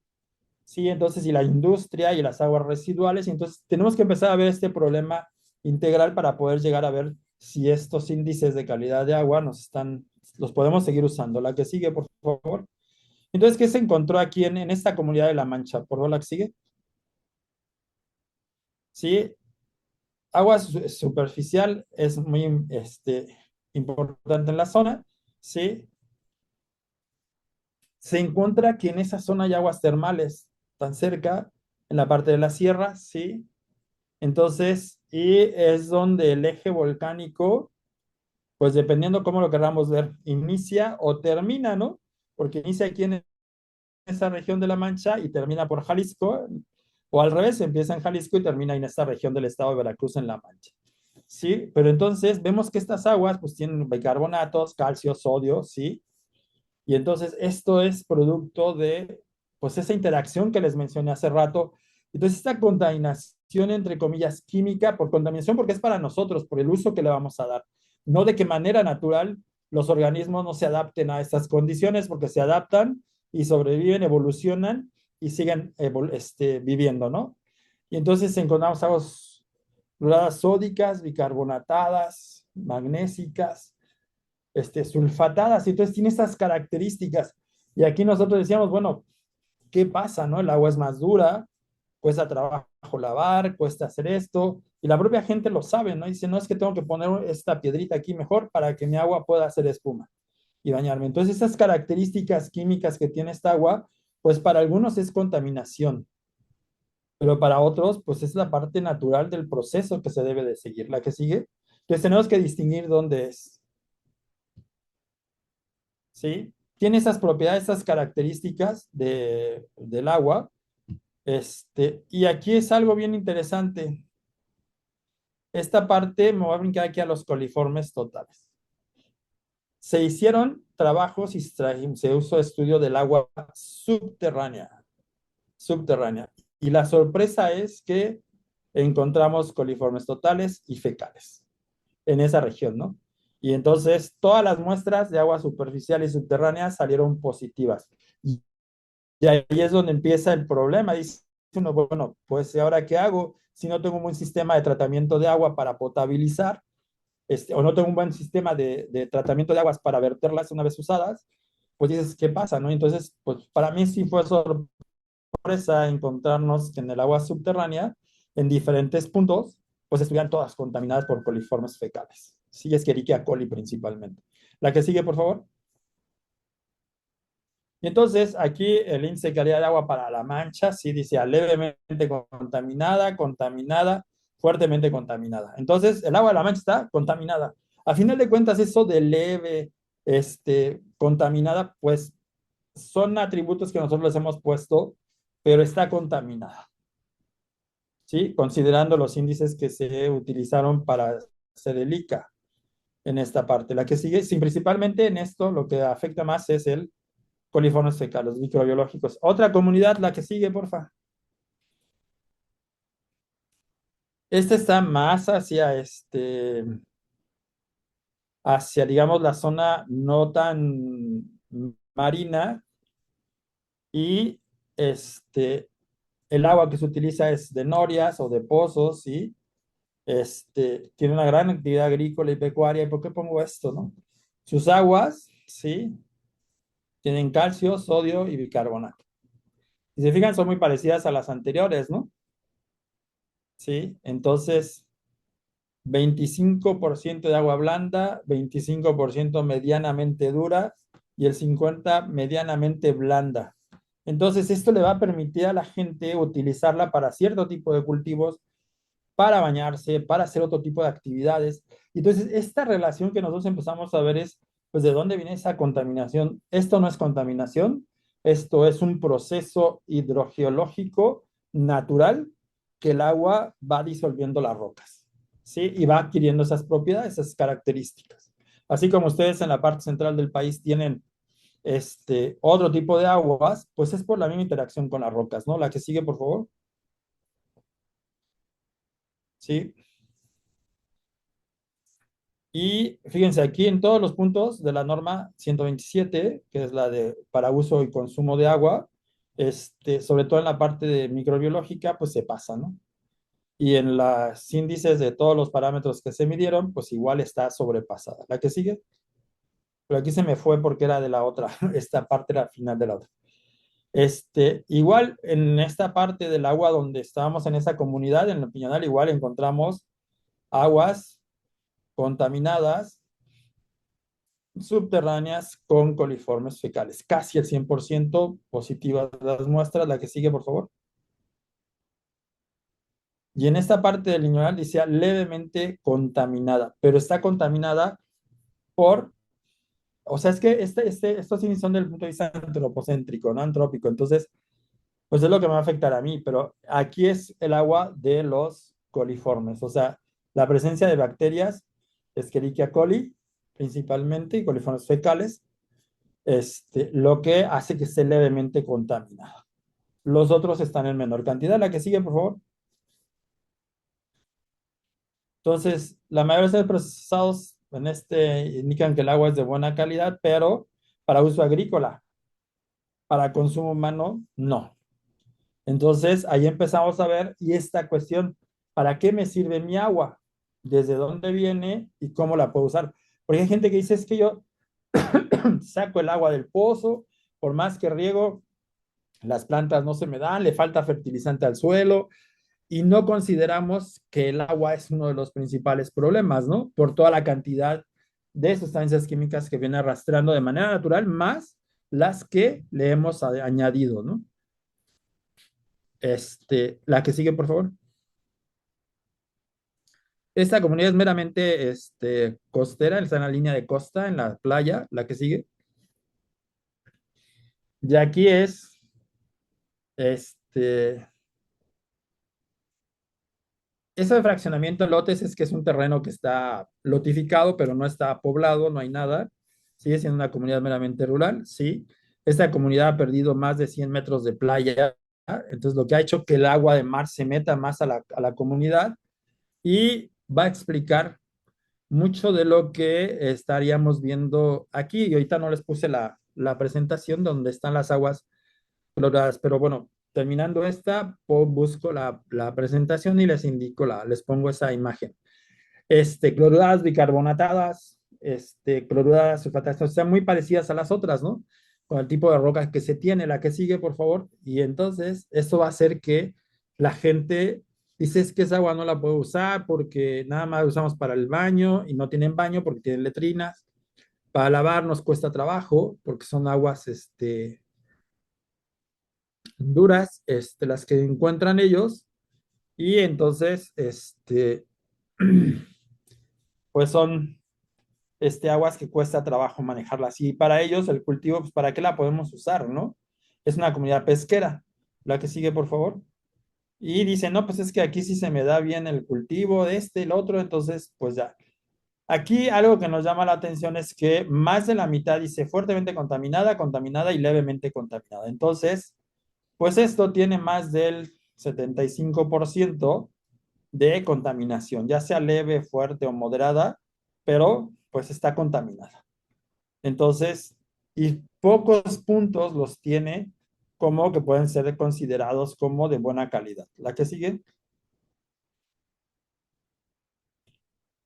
¿sí? Entonces, y la industria y las aguas residuales, y entonces tenemos que empezar a ver este problema integral para poder llegar a ver si estos índices de calidad de agua los podemos seguir usando. La que sigue, por favor. Entonces, ¿qué se encontró aquí en esta comunidad de La Mancha? Por favor, la que sigue. Sí, agua superficial es muy importante en la zona, ¿sí? Se encuentra que en esa zona hay aguas termales tan cerca, en la parte de la sierra, ¿sí? Entonces, y es donde el eje volcánico, pues dependiendo cómo lo queramos ver, inicia o termina, ¿no? Porque inicia aquí en esa región de La Mancha y termina por Jalisco, o al revés, empieza en Jalisco y termina en esta región del estado de Veracruz en La Mancha. Sí, pero entonces vemos que estas aguas pues tienen bicarbonatos, calcio, sodio, ¿sí? Y entonces esto es producto de pues esa interacción que les mencioné hace rato. Entonces esta contaminación, entre comillas, química, por contaminación, porque es para nosotros, por el uso que le vamos a dar. No de qué manera natural los organismos no se adapten a estas condiciones, porque se adaptan y sobreviven, evolucionan y siguen viviendo, ¿no? Y entonces encontramos aguas fluoradas sódicas, bicarbonatadas, magnésicas, sulfatadas, y entonces tiene estas características. Y aquí nosotros decíamos, bueno, ¿qué pasa, no? El agua es más dura, cuesta trabajo lavar, cuesta hacer esto, y la propia gente lo sabe, ¿no? Dice, no, es que tengo que poner esta piedrita aquí mejor para que mi agua pueda hacer espuma y bañarme. Entonces, esas características químicas que tiene esta agua, pues para algunos es contaminación, pero para otros, pues es la parte natural del proceso que se debe de seguir. La que sigue, pues tenemos que distinguir dónde es. ¿Sí? Tiene esas propiedades, esas características del agua. Y aquí es algo bien interesante. Esta parte me voy a brincar aquí a los coliformes totales. Se hicieron trabajos y se usó estudio del agua subterránea. Subterránea. Y la sorpresa es que encontramos coliformes totales y fecales en esa región, ¿no? Y entonces todas las muestras de agua superficial y subterránea salieron positivas. Y ahí es donde empieza el problema. Dice uno, bueno, pues ¿y ahora qué hago? Si no tengo un buen sistema de tratamiento de agua para potabilizar, o no tengo un buen sistema de tratamiento de aguas para verterlas una vez usadas, pues dices, ¿qué pasa? ¿No? Entonces, pues para mí sí fue sorpresa encontrarnos que en el agua subterránea, en diferentes puntos, pues estuvieran todas contaminadas por coliformes fecales. Sí, Escherichia coli principalmente. La que sigue, por favor. Y entonces aquí el índice de calidad de agua para La Mancha sí dice levemente contaminada, contaminada, fuertemente contaminada. Entonces el agua de La Mancha está contaminada. A final de cuentas, eso de leve, contaminada, pues son atributos que nosotros les hemos puesto, pero está contaminada. ¿Sí? Considerando los índices que se utilizaron para hacer el ICA en esta parte. La que sigue, sí, principalmente en esto, lo que afecta más es el coliformes fecales, microbiológicos. Otra comunidad, la que sigue, porfa. Esta está más hacia, digamos, la zona no tan marina y el agua que se utiliza es de norias o de pozos, ¿sí? Tiene una gran actividad agrícola y pecuaria. ¿Y por qué pongo esto, no? Sus aguas, ¿sí? Tienen calcio, sodio y bicarbonato. Si se fijan, son muy parecidas a las anteriores, ¿no? Sí, entonces 25% de agua blanda, 25% medianamente dura y el 50% medianamente blanda. Entonces, esto le va a permitir a la gente utilizarla para cierto tipo de cultivos, para bañarse, para hacer otro tipo de actividades. Entonces, esta relación que nosotros empezamos a ver es, pues, ¿de dónde viene esa contaminación? Esto no es contaminación, esto es un proceso hidrogeológico natural que el agua va disolviendo las rocas, ¿sí? Y va adquiriendo esas propiedades, esas características. Así como ustedes en la parte central del país tienen otro tipo de aguas, pues es por la misma interacción con las rocas, ¿no? La que sigue, por favor. Sí. Y fíjense aquí en todos los puntos de la norma 127, que es la de para uso y consumo de agua, sobre todo en la parte de microbiológica, pues se pasa, ¿no? Y en los índices de todos los parámetros que se midieron, pues igual está sobrepasada. La que sigue, pero aquí se me fue porque era de la otra, esta parte era final de la otra. Igual en esta parte del agua donde estábamos en esa comunidad, en el Piñonal, igual encontramos aguas contaminadas subterráneas con coliformes fecales. Casi el 100% positivas las muestras. La que sigue, por favor. Y en esta parte del lineal dice levemente contaminada, pero está contaminada por, o sea, es que estos sí son del punto de vista antropocéntrico, no antrópico. Entonces, pues es lo que me va a afectar a mí, pero aquí es el agua de los coliformes, o sea, la presencia de bacterias, Escherichia coli, principalmente, y coliformes fecales, lo que hace que esté levemente contaminado. Los otros están en menor cantidad. La que sigue, por favor. Entonces, la mayoría de los procesados en indican que el agua es de buena calidad, pero para uso agrícola, para consumo humano, no. Entonces, ahí empezamos a ver, y esta cuestión, ¿para qué me sirve mi agua? ¿Desde dónde viene y cómo la puedo usar? Porque hay gente que dice, es que yo saco el agua del pozo, por más que riego, las plantas no se me dan, le falta fertilizante al suelo y no consideramos que el agua es uno de los principales problemas, ¿no? Por toda la cantidad de sustancias químicas que viene arrastrando de manera natural, más las que le hemos añadido, ¿no? La que sigue, por favor. Esta comunidad es meramente costera, está en la línea de costa, en la playa, la que sigue. Y aquí es, eso de fraccionamiento en lotes es que es un terreno que está lotificado, pero no está poblado, no hay nada. Sigue siendo una comunidad meramente rural, sí. Esta comunidad ha perdido más de 100 metros de playa, entonces lo que ha hecho que el agua de mar se meta más a la comunidad y va a explicar mucho de lo que estaríamos viendo aquí. Y ahorita no les puse la presentación donde están las aguas cloradas, pero bueno, terminando esta, busco la presentación y les indico, les pongo esa imagen. Clorudadas bicarbonatadas, clorudadas sulfatadas, o sea, muy parecidas a las otras, ¿no? Con el tipo de roca que se tiene, la que sigue, por favor. Y entonces, esto va a hacer que la gente dice, es que esa agua no la puedo usar porque nada más la usamos para el baño y no tienen baño porque tienen letrinas. Para lavar nos cuesta trabajo porque son aguas, duras, las que encuentran ellos. Y entonces, pues son aguas que cuesta trabajo manejarlas. Y para ellos, el cultivo, pues, ¿para qué la podemos usar, no? Es una comunidad pesquera. La que sigue, por favor. Y dice, no, pues es que aquí sí se me da bien el cultivo de el otro, entonces, pues ya. Aquí algo que nos llama la atención es que más de la mitad dice fuertemente contaminada, contaminada y levemente contaminada. Entonces, pues esto tiene más del 75% de contaminación, ya sea leve, fuerte o moderada, pero pues está contaminada. Entonces, y pocos puntos los tiene como que pueden ser considerados como de buena calidad. La que sigue.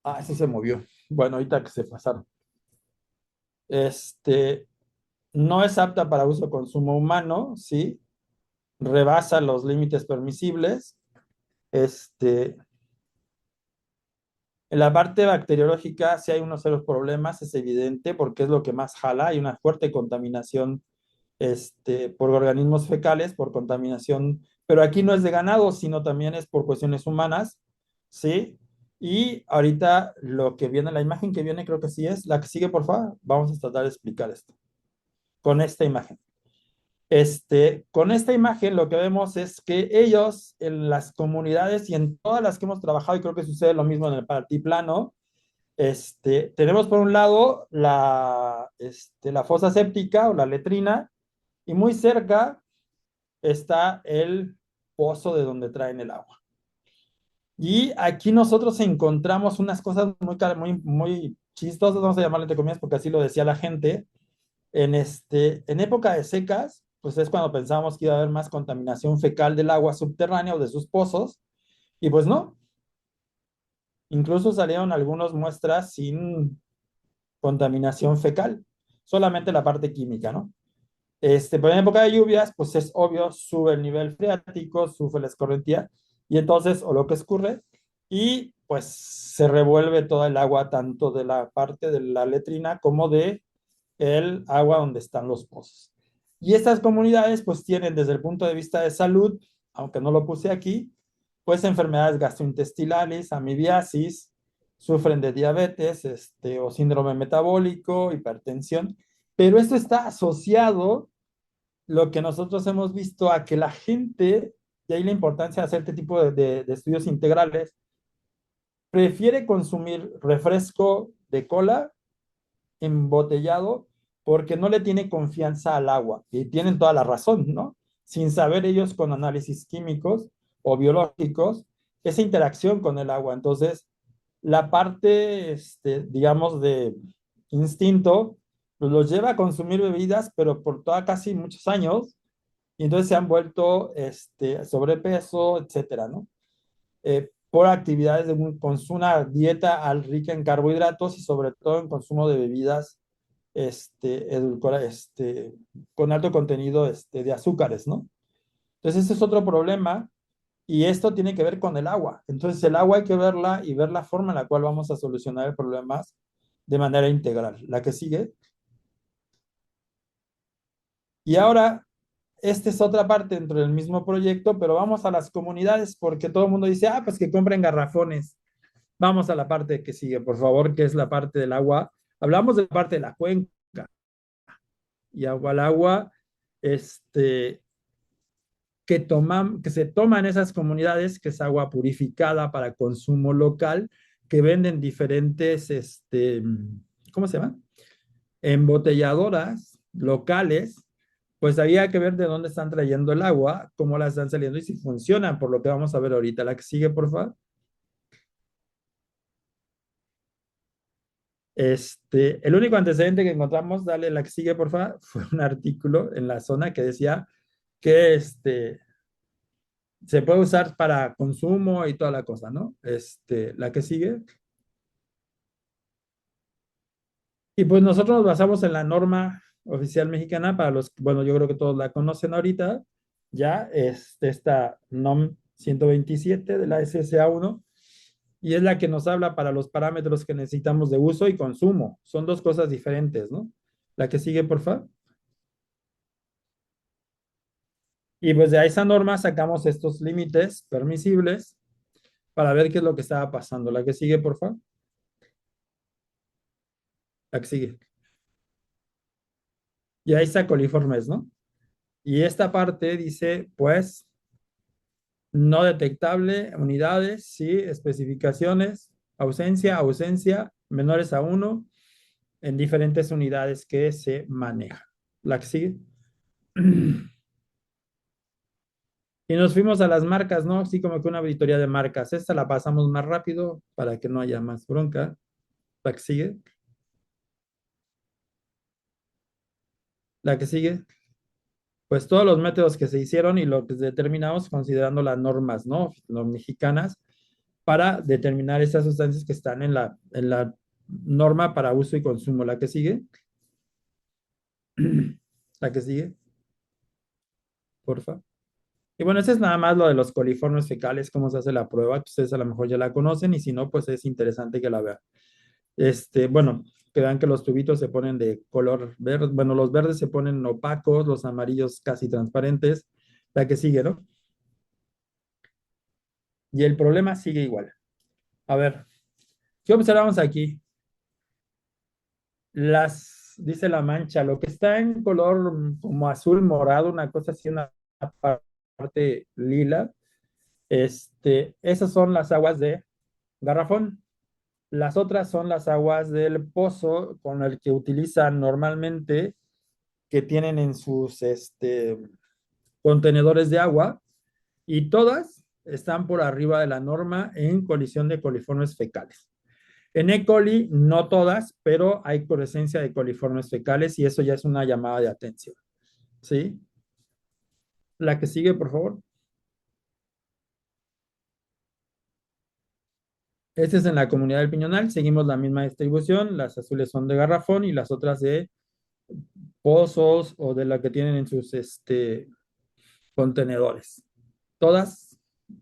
Ah, ese se movió. Bueno, ahorita que se pasaron. No es apta para uso o consumo humano, ¿sí? Rebasa los límites permisibles. En la parte bacteriológica, sí hay unos serios problemas, es evidente, porque es lo que más jala. Hay una fuerte contaminación por organismos fecales, por contaminación, pero aquí no es de ganado, sino también es por cuestiones humanas, ¿sí? Y ahorita lo que viene, la imagen que viene, creo que sí es, la que sigue, por favor, vamos a tratar de explicar esto, con esta imagen. Con esta imagen lo que vemos es que ellos en las comunidades y en todas las que hemos trabajado, y creo que sucede lo mismo en el altiplano, tenemos por un lado la fosa séptica o la letrina, y muy cerca está el pozo de donde traen el agua. Y aquí nosotros encontramos unas cosas muy chistosas, vamos a llamarle entre comillas, porque así lo decía la gente. En época de secas, pues es cuando pensábamos que iba a haber más contaminación fecal del agua subterránea o de sus pozos, y pues no. Incluso salieron algunas muestras sin contaminación fecal, solamente la parte química, ¿no? Pero en época de lluvias, pues es obvio, sube el nivel freático, sube la escorrentía, y entonces, o lo que escurre, y pues se revuelve toda el agua, tanto de la parte de la letrina como de el agua donde están los pozos. Y estas comunidades, pues tienen desde el punto de vista de salud, aunque no lo puse aquí, pues enfermedades gastrointestinales, amibiasis, sufren de diabetes, o síndrome metabólico, hipertensión, pero esto está asociado, lo que nosotros hemos visto, a que la gente, y ahí la importancia de hacer este tipo de estudios integrales, prefiere consumir refresco de cola embotellado porque no le tiene confianza al agua. Y tienen toda la razón, ¿no? Sin saber ellos con análisis químicos o biológicos esa interacción con el agua. Entonces, la parte, digamos, de instinto, pues los lleva a consumir bebidas, pero por toda casi muchos años, y entonces se han vuelto sobrepeso, etcétera, ¿no? Por actividades con una dieta rica en carbohidratos y sobre todo en consumo de bebidas edulcora, con alto contenido de azúcares, ¿no? Entonces, ese es otro problema y esto tiene que ver con el agua. Entonces, el agua hay que verla y ver la forma en la cual vamos a solucionar el problema de manera integral. La que sigue. Y ahora, esta es otra parte dentro del mismo proyecto, pero vamos a las comunidades porque todo el mundo dice, ah, pues que compren garrafones. Vamos a la parte que sigue, por favor, que es la parte del agua. Hablamos de la parte de la cuenca y agua al agua, que se toma en esas comunidades, que es agua purificada para consumo local, que venden diferentes, ¿cómo se llama? Embotelladoras locales, pues había que ver de dónde están trayendo el agua, cómo la están saliendo y si funcionan, por lo que vamos a ver ahorita. La que sigue, por favor. El único antecedente que encontramos, dale la que sigue, por favor, fue un artículo en la zona que decía que se puede usar para consumo y toda la cosa, ¿no? La que sigue. Y pues nosotros nos basamos en la norma oficial mexicana para los, bueno, yo creo que todos la conocen ahorita, ya, esta NOM 127 de la SSA1, y es la que nos habla para los parámetros que necesitamos de uso y consumo. Son dos cosas diferentes, ¿no? La que sigue, por favor. Y pues de esa norma sacamos estos límites permisibles para ver qué es lo que estaba pasando. La que sigue, por favor. La que sigue. Y ahí está coliformes, ¿no? Y esta parte dice, pues, no detectable, unidades, sí, especificaciones, ausencia, menores a 1, en diferentes unidades que se manejan. La que sigue. Y nos fuimos a las marcas, ¿no? Así como que una auditoría de marcas. Esta la pasamos más rápido para que no haya más bronca. La que sigue. La que sigue. Pues todos los métodos que se hicieron y lo que determinamos considerando las normas, ¿no? Las mexicanas, para determinar esas sustancias que están en la norma para uso y consumo. La que sigue. La que sigue. Porfa. Y bueno, ese es nada más lo de los coliformes fecales, cómo se hace la prueba, que ustedes a lo mejor ya la conocen y si no, pues es interesante que la vean. Bueno, que vean que los tubitos se ponen de color verde, bueno, los verdes se ponen opacos, los amarillos casi transparentes, la que sigue, ¿no? Y el problema sigue igual. A ver, ¿qué observamos aquí? Dice la mancha, lo que está en color como azul morado, una cosa así, una parte lila, esas son las aguas de garrafón. Las otras son las aguas del pozo con el que utilizan normalmente, que tienen en sus contenedores de agua, y todas están por arriba de la norma en colisión de coliformes fecales. En E. coli, no todas, pero hay presencia de coliformes fecales y eso ya es una llamada de atención. ¿Sí? La que sigue, por favor. Este es en la comunidad del Piñonal. Seguimos la misma distribución. Las azules son de garrafón y las otras de pozos o de la que tienen en sus contenedores. Todas,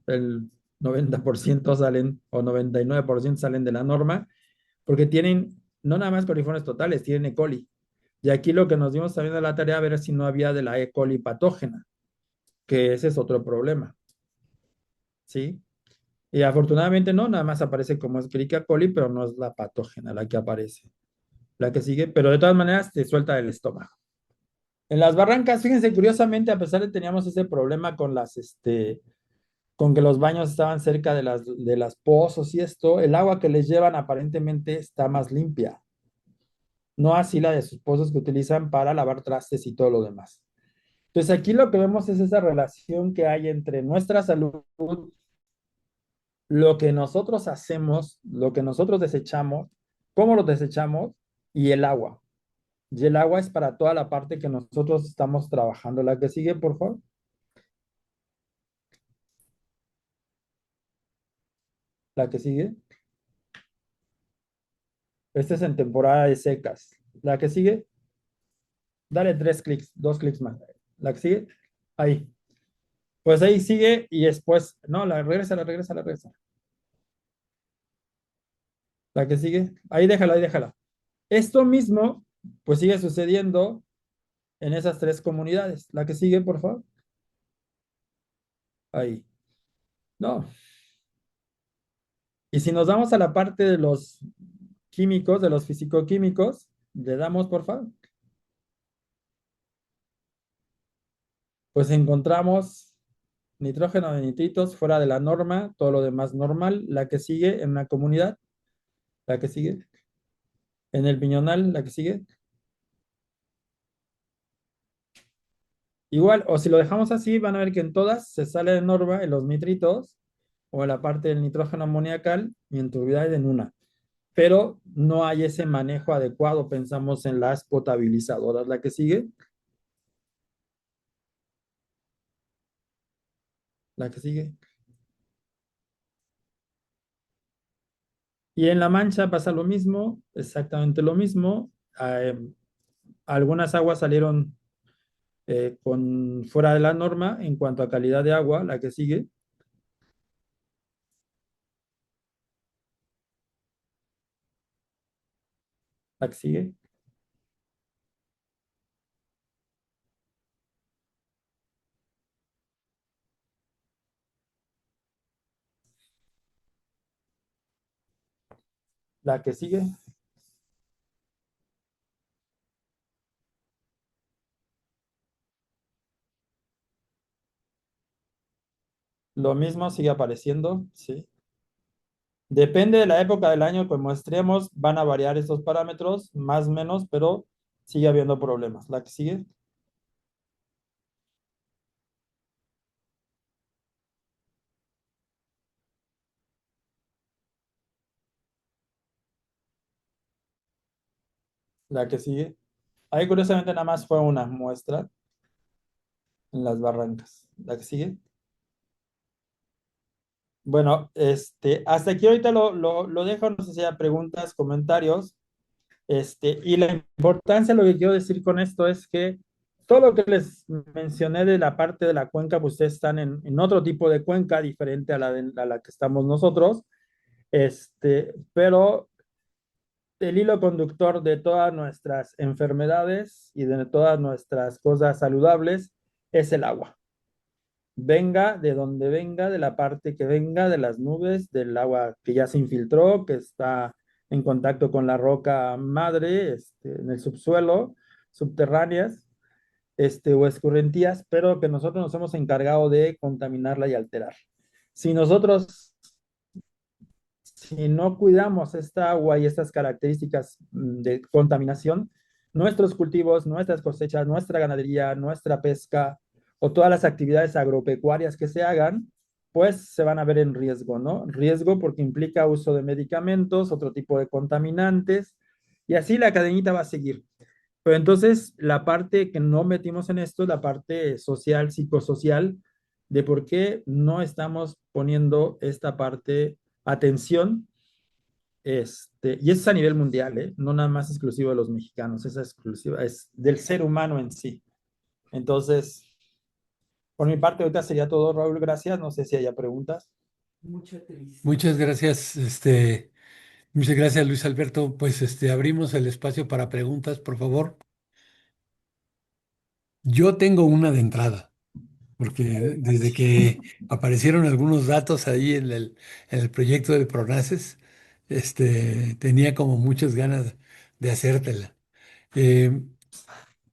el 90% salen o 99% salen de la norma porque tienen no nada más coliformes totales, tienen E. coli. Y aquí lo que nos dimos también de la tarea, a ver si no había de la E. coli patógena, que ese es otro problema. ¿Sí? Y afortunadamente no, nada más aparece como Escherichia coli, pero no es la patógena la que aparece. La que sigue, pero de todas maneras te suelta el estómago. En las barrancas, fíjense, curiosamente, a pesar de que teníamos ese problema con que los baños estaban cerca de las pozos y esto, el agua que les llevan aparentemente está más limpia. No así la de sus pozos que utilizan para lavar trastes y todo lo demás. Entonces aquí lo que vemos es esa relación que hay entre nuestra salud, lo que nosotros hacemos, lo que nosotros desechamos, cómo lo desechamos y el agua. Y el agua es para toda la parte que nosotros estamos trabajando. La que sigue, por favor. La que sigue. Este es en temporada de secas. La que sigue. Dale 3 clics, 2 clics más. La que sigue. Ahí. Pues ahí sigue y después. No, regresa. La que sigue. Ahí déjala. Esto mismo, pues sigue sucediendo en esas 3 comunidades. La que sigue, por favor. Ahí. No. Y si nos vamos a la parte de los químicos, de los fisicoquímicos, le damos, por favor. Pues encontramos nitrógeno de nitritos fuera de la norma, todo lo demás normal. La que sigue en la comunidad, la que sigue en el piñonal, la que sigue. Igual, o si lo dejamos así, van a ver que en todas se sale de norma en los nitritos o en la parte del nitrógeno amoniacal y en turbidez en una. pero no hay ese manejo adecuado. Pensamos en las potabilizadoras. La que sigue, la que sigue. Y en La Mancha pasa lo mismo, exactamente lo mismo. Algunas aguas salieron con fuera de la norma en cuanto a calidad de agua, la que sigue, la que sigue. La que sigue. Lo mismo sigue apareciendo, sí. Depende de la época del año que muestremos, van a variar estos parámetros, más o menos, pero sigue habiendo problemas. La que sigue, la que sigue. Ahí curiosamente nada más fue una muestra en las barrancas. La que sigue. Bueno, hasta aquí ahorita lo dejo, no sé si hay preguntas, comentarios. Y la importancia, lo que quiero decir con esto es que todo lo que les mencioné de la parte de la cuenca, pues ustedes están en otro tipo de cuenca diferente a la que estamos nosotros, pero el hilo conductor de todas nuestras enfermedades y de todas nuestras cosas saludables es el agua. Venga de donde venga, de la parte que venga, de las nubes, del agua que ya se infiltró, que está en contacto con la roca madre, en el subsuelo, subterráneas, o escurrentías, pero que nosotros nos hemos encargado de contaminarla y alterar. Si nosotros, si no cuidamos esta agua y estas características de contaminación, nuestros cultivos, nuestras cosechas, nuestra ganadería, nuestra pesca o todas las actividades agropecuarias que se hagan, pues se van a ver en riesgo, ¿no? Riesgo porque implica uso de medicamentos, otro tipo de contaminantes, y así la cadenita va a seguir. Pero entonces la parte que no metimos en esto es la parte social, psicosocial, de por qué no estamos poniendo esta parte atención, y eso es a nivel mundial, ¿eh? No nada más exclusivo de los mexicanos, es exclusiva, es del ser humano en sí. Entonces, por mi parte, ahorita sería todo, Raúl, gracias. No sé si haya preguntas. Muchas gracias, muchas gracias, Luis Alberto. Pues abrimos el espacio para preguntas, por favor. Yo tengo una de entrada, porque desde que aparecieron algunos datos ahí en el proyecto de Pronaces, tenía como muchas ganas de hacértela. Eh,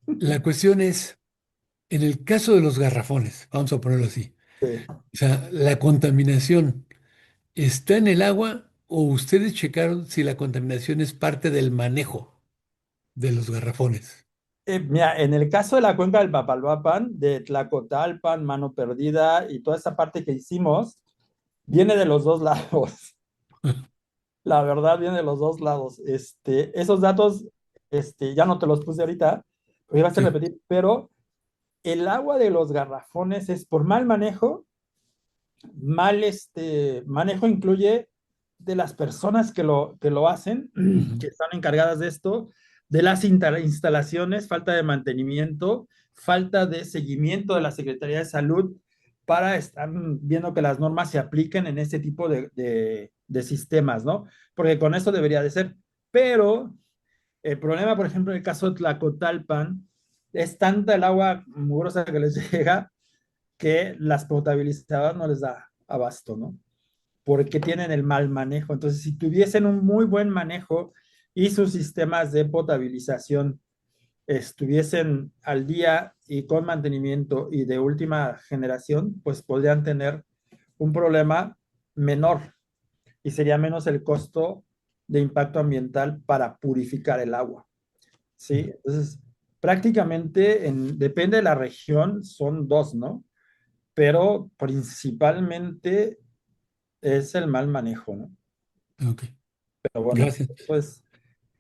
la cuestión es, en el caso de los garrafones, vamos a ponerlo así, Sí. o sea, la contaminación, ¿está en el agua o ustedes checaron si la contaminación es parte del manejo de los garrafones? Mira, en el caso de la cuenca del Papalhuapan, de Tlacotalpan, Mano Perdida y toda esa parte que hicimos, viene de los dos lados. La verdad, viene de los dos lados. Esos datos, ya no te los puse ahorita, porque iba a ser Sí. repetir, pero el agua de los garrafones es por mal manejo. Mal manejo incluye de las personas que lo hacen, Ujú. que están encargadas de esto, de las instalaciones, falta de mantenimiento, falta de seguimiento de la Secretaría de Salud para estar viendo que las normas se apliquen en este tipo de sistemas, ¿no? Porque con eso debería de ser. Pero el problema, por ejemplo, en el caso de Tlacotalpan, es tanta el agua mugrosa que les llega que las potabilizadoras no les da abasto, ¿no? Porque tienen el mal manejo. Entonces, si tuviesen un muy buen manejo y sus sistemas de potabilización estuviesen al día y con mantenimiento y de última generación, pues podrían tener un problema menor y sería menos el costo de impacto ambiental para purificar el agua. ¿Sí? Entonces, prácticamente depende de la región, son dos, ¿no? Pero principalmente es el mal manejo, ¿no? Ok. Pero bueno, Gracias. pues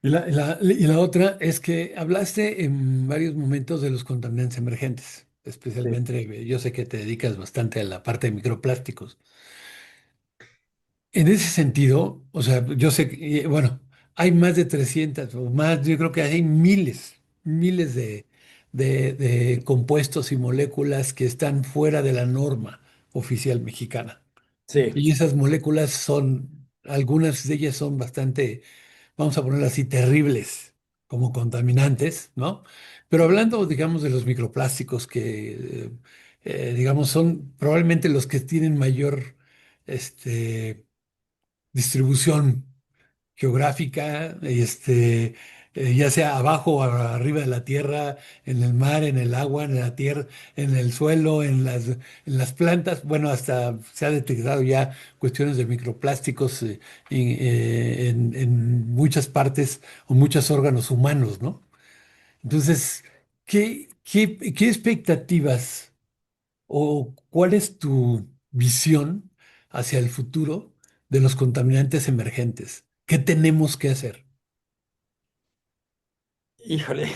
Y la otra es que hablaste en varios momentos de los contaminantes emergentes, sí, especialmente yo sé que te dedicas bastante a la parte de microplásticos. En ese sentido, o sea, yo sé que, bueno, hay más de 300 o más, yo creo que hay miles, miles de compuestos y moléculas que están fuera de la norma oficial mexicana. sí, Y esas moléculas son, algunas de ellas son bastante, vamos a ponerlo así, terribles como contaminantes, ¿no? Pero hablando, digamos, de los microplásticos que, digamos, son probablemente los que tienen mayor, este, distribución geográfica, ya sea abajo o arriba de la tierra, en el mar, en el agua, en la tierra, en el suelo, en las plantas. Bueno, hasta se ha detectado ya cuestiones de microplásticos en muchas partes o muchos órganos humanos, ¿no? Entonces, ¿qué expectativas o cuál es tu visión hacia el futuro de los contaminantes emergentes? ¿Qué tenemos que hacer? híjole,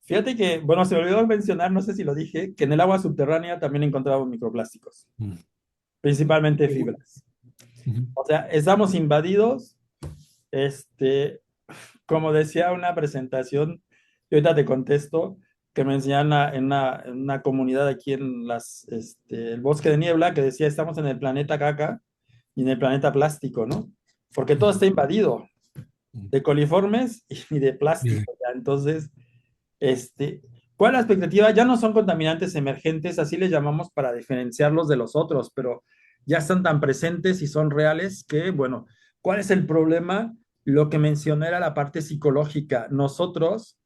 fíjate que, bueno, se me olvidó mencionar, no sé si lo dije, que en el agua subterránea también encontramos microplásticos, Mm. principalmente Ujú. fibras. O sea, estamos invadidos, este, como decía una presentación, y ahorita te contesto, que me enseñaron en una comunidad aquí en el bosque de niebla, que decía, estamos en el planeta caca y en el planeta plástico, ¿no? Porque todo está invadido Ujú. de coliformes y de Ujú. plástico, ¿ya? Entonces, este, ¿cuál es la expectativa? Ya no son contaminantes emergentes, así les llamamos para diferenciarlos de los otros, pero ya están tan presentes y son reales que, bueno, ¿cuál es el problema? Lo que mencioné era la parte psicológica. Nosotros,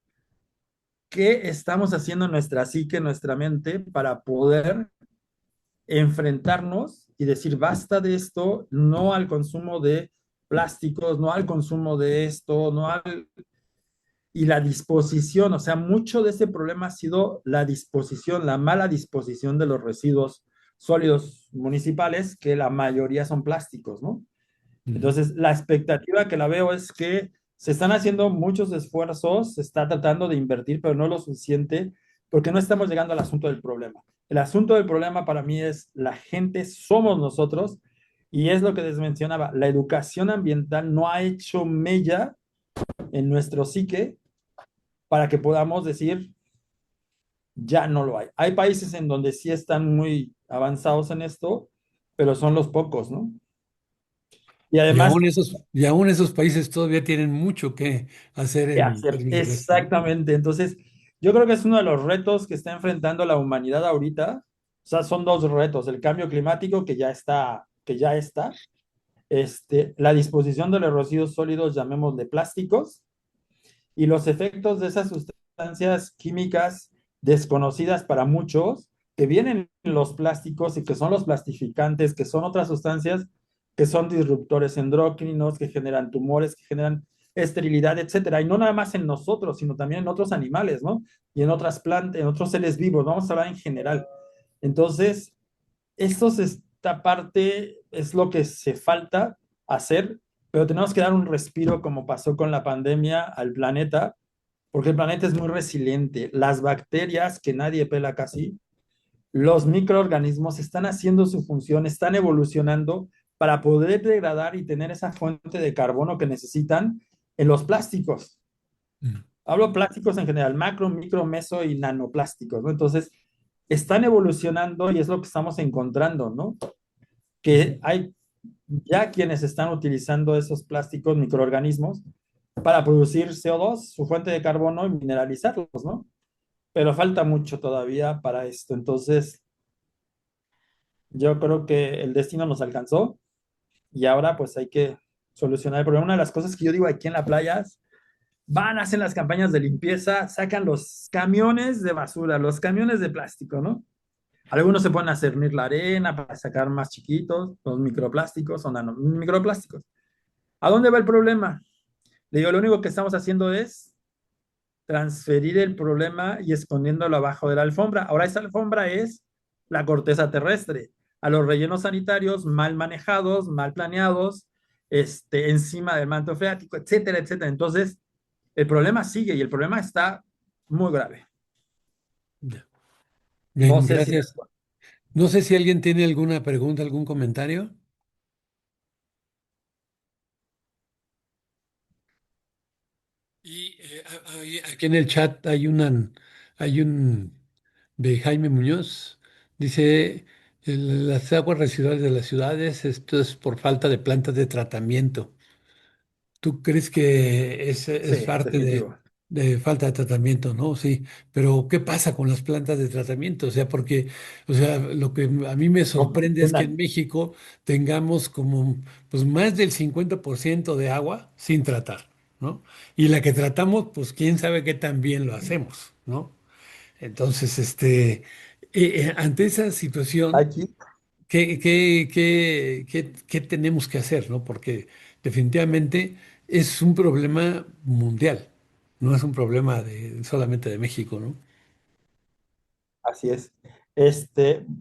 ¿qué estamos haciendo en nuestra psique, en nuestra mente, para poder enfrentarnos y decir basta de esto, no al consumo de plásticos, no al consumo de esto, no al y la disposición, o sea, mucho de ese problema ha sido la disposición, la mala disposición de los residuos sólidos municipales, que la mayoría son plásticos, ¿no? Ujú. Entonces, la expectativa que la veo es que se están haciendo muchos esfuerzos, se está tratando de invertir, pero no lo suficiente, porque no estamos llegando al asunto del problema. El asunto del problema para mí es la gente, somos nosotros, y es lo que les mencionaba, la educación ambiental no ha hecho mella en nuestro psique para que podamos decir, ya no lo hay. Hay países en donde sí están muy avanzados en esto, pero son los pocos, ¿no? Y Y además, aún esos países todavía tienen mucho que hacer ¿qué en hacer? términos de esto, ¿no? Exactamente. Entonces, yo creo que es uno de los retos que está enfrentando la humanidad ahorita. O sea, son dos retos, el cambio climático que ya está, la disposición de los residuos sólidos, llamémosle plásticos, y los efectos de esas sustancias químicas desconocidas para muchos, que vienen en los plásticos y que son los plastificantes, que son otras sustancias que son disruptores endocrinos, que generan tumores, que generan esterilidad, etcétera. Y no nada más en nosotros, sino también en otros animales, ¿no? Y en otras plantas, en otros seres vivos. Vamos a hablar en general. Entonces, esta parte es lo que se falta hacer, pero tenemos que dar un respiro como pasó con la pandemia al planeta, porque el planeta es muy resiliente. Las bacterias, que nadie pela casi, los microorganismos están haciendo su función, están evolucionando para poder degradar y tener esa fuente de carbono que necesitan en los plásticos. Mm. Hablo plásticos en general, macro, micro, meso y nanoplásticos, ¿no? Entonces, están evolucionando y es lo que estamos encontrando, ¿no? Que hay ya quienes están utilizando esos plásticos, microorganismos, para producir CO2, su fuente de carbono y mineralizarlos, ¿no? Pero falta mucho todavía para esto. Entonces, yo creo que el destino nos alcanzó y ahora pues hay que solucionar el problema. Una de las cosas que yo digo aquí en la playa es, van, hacen las campañas de limpieza, sacan los camiones de basura, los camiones de plástico, ¿no? Algunos se ponen a cernir la arena para sacar más chiquitos, los microplásticos o microplásticos. ¿A dónde va el problema? Le digo, lo único que estamos haciendo es transferir el problema y escondiéndolo abajo de la alfombra. Ahora esa alfombra es la corteza terrestre. A los rellenos sanitarios mal manejados, mal planeados, encima del manto freático, etcétera, etcétera. Entonces, el problema sigue y el problema está muy grave. Ya. No Bien, sé si... gracias. No sé si alguien tiene alguna pregunta, algún comentario. Y aquí en el chat hay un de Jaime Muñoz. Dice, las aguas residuales de las ciudades, esto es por falta de plantas de tratamiento. ¿Tú crees que es Sí, parte definitivo. de falta de tratamiento, no? Sí, pero ¿qué pasa con las plantas de tratamiento? O sea, porque, o sea, lo que a mí me No sorprende es que en funcionan. México tengamos como, pues, más del 50% de agua sin tratar, ¿no? Y la que tratamos, pues, quién sabe qué tan bien lo hacemos, ¿no? Entonces, ante esa situación, Aquí, ¿qué tenemos que hacer, ¿no? Porque definitivamente es un problema mundial, no es un problema solamente de México, ¿no? así es.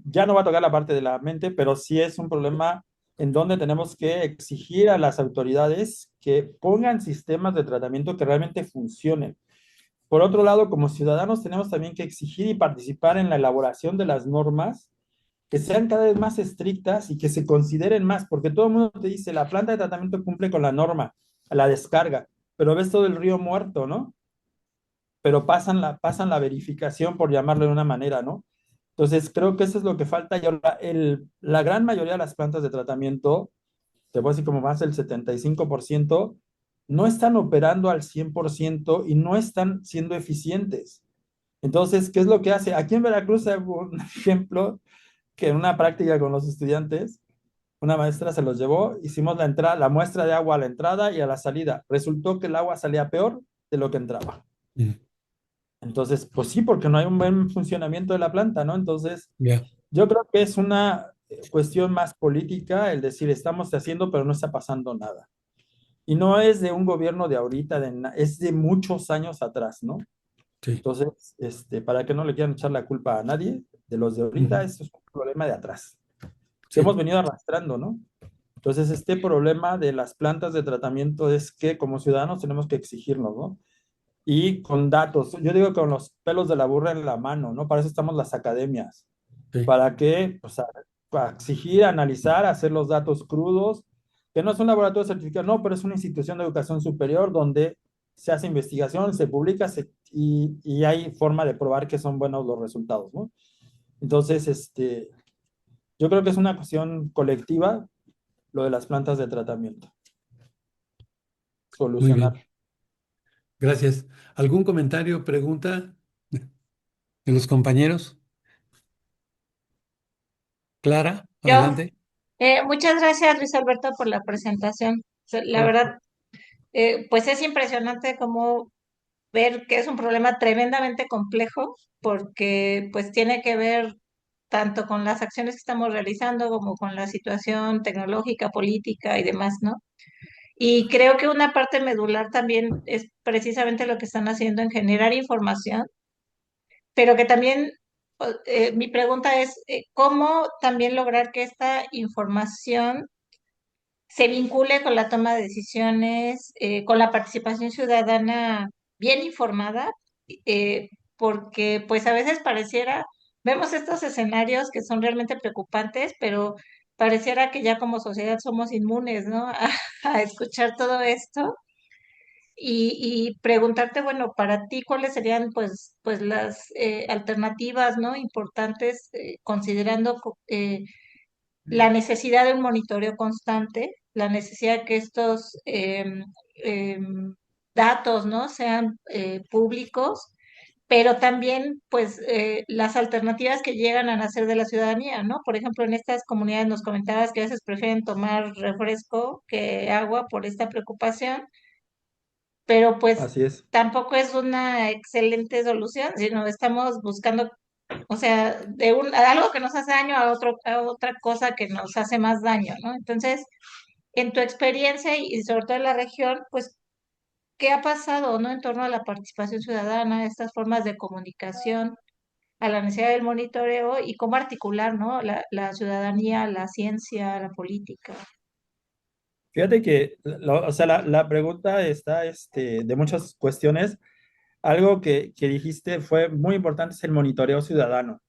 Ya no va a tocar la parte de la mente, pero sí es un problema en donde tenemos que exigir a las autoridades que pongan sistemas de tratamiento que realmente funcionen. Por otro lado, como ciudadanos tenemos también que exigir y participar en la elaboración de las normas que sean cada vez más estrictas y que se consideren más, porque todo el mundo te dice, la planta de tratamiento cumple con la norma, la descarga, pero ves todo el río muerto, ¿no? Pero pasan la verificación, por llamarlo de una manera, ¿no? Entonces, creo que eso es lo que falta y ahora la gran mayoría de las plantas de tratamiento, te voy a decir como más del 75%, no están operando al 100% y no están siendo eficientes. Entonces, ¿qué es lo que hace? Aquí en Veracruz hay un ejemplo que en una práctica con los estudiantes, una maestra se los llevó, hicimos la muestra de agua a la entrada y a la salida. Resultó que el agua salía peor de lo que entraba. Mm, Entonces, pues sí, porque no hay un buen funcionamiento de la planta, ¿no? Entonces, ya, yo creo que es una cuestión más política el decir, estamos haciendo, pero no está pasando nada. Y no es de un gobierno de ahorita, es de muchos años atrás, ¿no? sí. Entonces, para que no le quieran echar la culpa a nadie de los de ahorita, Ujú, esto es un problema de atrás, que hemos sí, venido arrastrando, ¿no? Entonces, este problema de las plantas de tratamiento es que como ciudadanos tenemos que exigirnos, ¿no? Y con datos, yo digo con los pelos de la burra en la mano, ¿no? Para eso estamos las academias, sí, para que, pues, para exigir, analizar, hacer los datos crudos, que no es un laboratorio certificado, no, pero es una institución de educación superior donde se hace investigación, se publica y hay forma de probar que son buenos los resultados, ¿no? Entonces, yo creo que es una cuestión colectiva lo de las plantas de tratamiento, muy bien. solucionar. Gracias. ¿Algún comentario, pregunta de los compañeros? Clara, Yo, adelante. muchas gracias Luis Alberto por la presentación. La Sí, verdad, pues es impresionante cómo ver que es un problema tremendamente complejo porque pues tiene que ver tanto con las acciones que estamos realizando como con la situación tecnológica, política y demás, ¿no? Y creo que una parte medular también es precisamente lo que están haciendo en generar información, pero que también mi pregunta es, ¿cómo también lograr que esta información se vincule con la toma de decisiones, con la participación ciudadana bien informada, porque pues a veces pareciera, vemos estos escenarios que son realmente preocupantes, pero pareciera que ya como sociedad somos inmunes, ¿no? A escuchar todo esto y preguntarte, bueno, para ti, ¿cuáles serían pues las alternativas, ¿no? Importantes, considerando la necesidad de un monitoreo constante, la necesidad que estos datos, ¿no? Sean públicos, pero también, pues, las alternativas que llegan a nacer de la ciudadanía, ¿no? Por ejemplo, en estas comunidades nos comentabas que a veces prefieren tomar refresco que agua por esta preocupación, pero pues Así es. tampoco es una excelente solución, sino estamos buscando, o sea, algo que nos hace daño a otra cosa que nos hace más daño, ¿no? Entonces, en tu experiencia y sobre todo en la región, pues, ¿qué ha pasado, ¿no? En torno a la participación ciudadana, a estas formas de comunicación, a la necesidad del monitoreo y cómo articular, ¿no? La ciudadanía, la ciencia, la política. Fíjate que, o sea, la pregunta está de muchas cuestiones. Algo que dijiste fue muy importante, es el monitoreo ciudadano.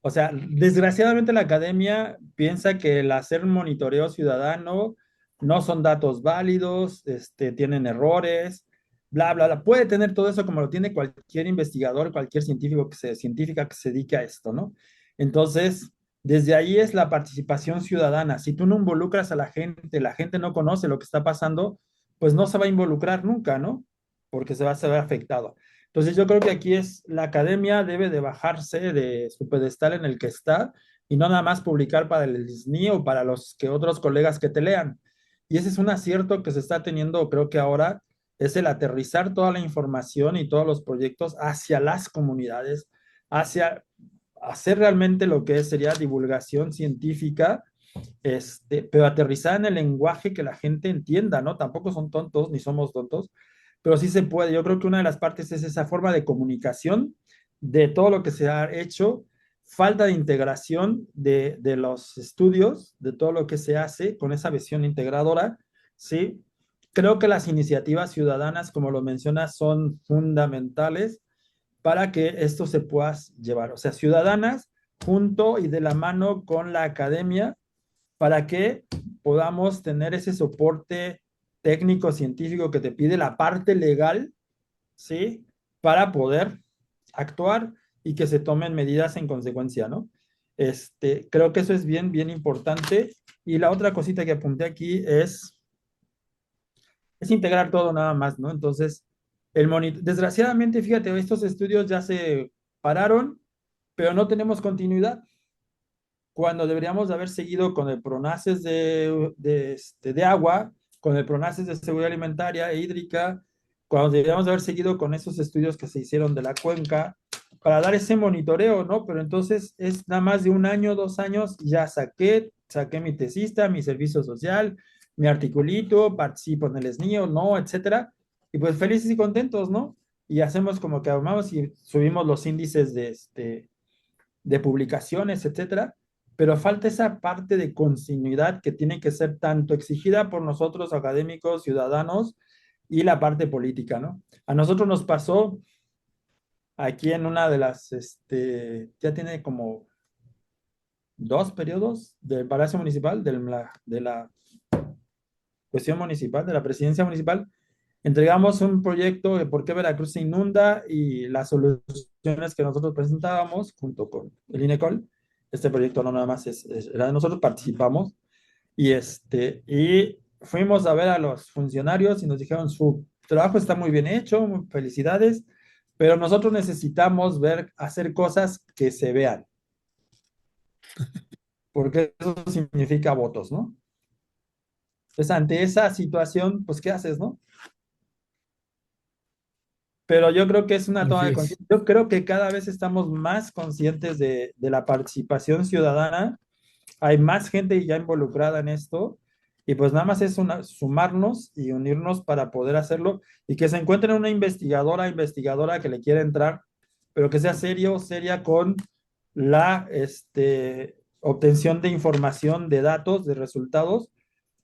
O sea, desgraciadamente la academia piensa que el hacer un monitoreo ciudadano no son datos válidos, tienen errores, bla, bla, bla. Puede tener todo eso como lo tiene cualquier investigador, cualquier científica que se dedique a esto, ¿no? Entonces, desde ahí es la participación ciudadana. Si tú no involucras a la gente no conoce lo que está pasando, pues no se va a involucrar nunca, ¿no? Porque se va a ver afectado. Entonces yo creo que aquí es la academia debe de bajarse de su pedestal en el que está y no nada más publicar para el SNI o para los que otros colegas que te lean. Y ese es un acierto que se está teniendo, creo que ahora, es el aterrizar toda la información y todos los proyectos hacia las comunidades, hacia hacer realmente lo que sería divulgación científica, pero aterrizada en el lenguaje que la gente entienda, ¿no? Tampoco son tontos, ni somos tontos, pero sí se puede. Yo creo que una de las partes es esa forma de comunicación de todo lo que se ha hecho, falta de integración de los estudios, de todo lo que se hace con esa visión integradora, ¿sí? Creo que las iniciativas ciudadanas, como lo mencionas, son fundamentales para que esto se pueda llevar. O sea, ciudadanas junto y de la mano con la academia para que podamos tener ese soporte técnico, científico que te pide la parte legal, ¿sí? Para poder actuar y que se tomen medidas en consecuencia, ¿no? Creo que eso es bien, bien importante. Y la otra cosita que apunté aquí es integrar todo nada más, ¿no? Entonces, desgraciadamente, fíjate, estos estudios ya se pararon, pero no tenemos continuidad cuando deberíamos de haber seguido con el PRONACES de agua, con el PRONACES de seguridad alimentaria e hídrica, cuando deberíamos de haber seguido con esos estudios que se hicieron de la cuenca, para dar ese monitoreo, ¿no? Pero entonces es nada más de un año, 2 años, ya saqué mi tesista, mi servicio social, mi articulito, participo en el SNIO, no, etcétera, y pues felices y contentos, ¿no? Y hacemos como que armamos y subimos los índices de publicaciones, etcétera, pero falta esa parte de continuidad que tiene que ser tanto exigida por nosotros académicos, ciudadanos y la parte política, ¿no? A nosotros nos pasó aquí en una de las, ya tiene como 2 periodos del Palacio Municipal, de la cuestión municipal, de la presidencia municipal, entregamos un proyecto de por qué Veracruz se inunda y las soluciones que nosotros presentábamos junto con el INECOL. Este proyecto no nada más era de nosotros, participamos y fuimos a ver a los funcionarios y nos dijeron su trabajo está muy bien hecho, felicidades, pero nosotros necesitamos hacer cosas que se vean, porque eso significa votos, ¿no? Entonces, ante esa situación, pues, ¿qué haces, no? Pero yo creo que es una toma Así de es. conciencia. Yo creo que cada vez estamos más conscientes de la participación ciudadana. Hay más gente ya involucrada en esto. Y pues nada más es sumarnos y unirnos para poder hacerlo y que se encuentre una investigadora que le quiera entrar, pero que sea seria con la obtención de información, de datos, de resultados,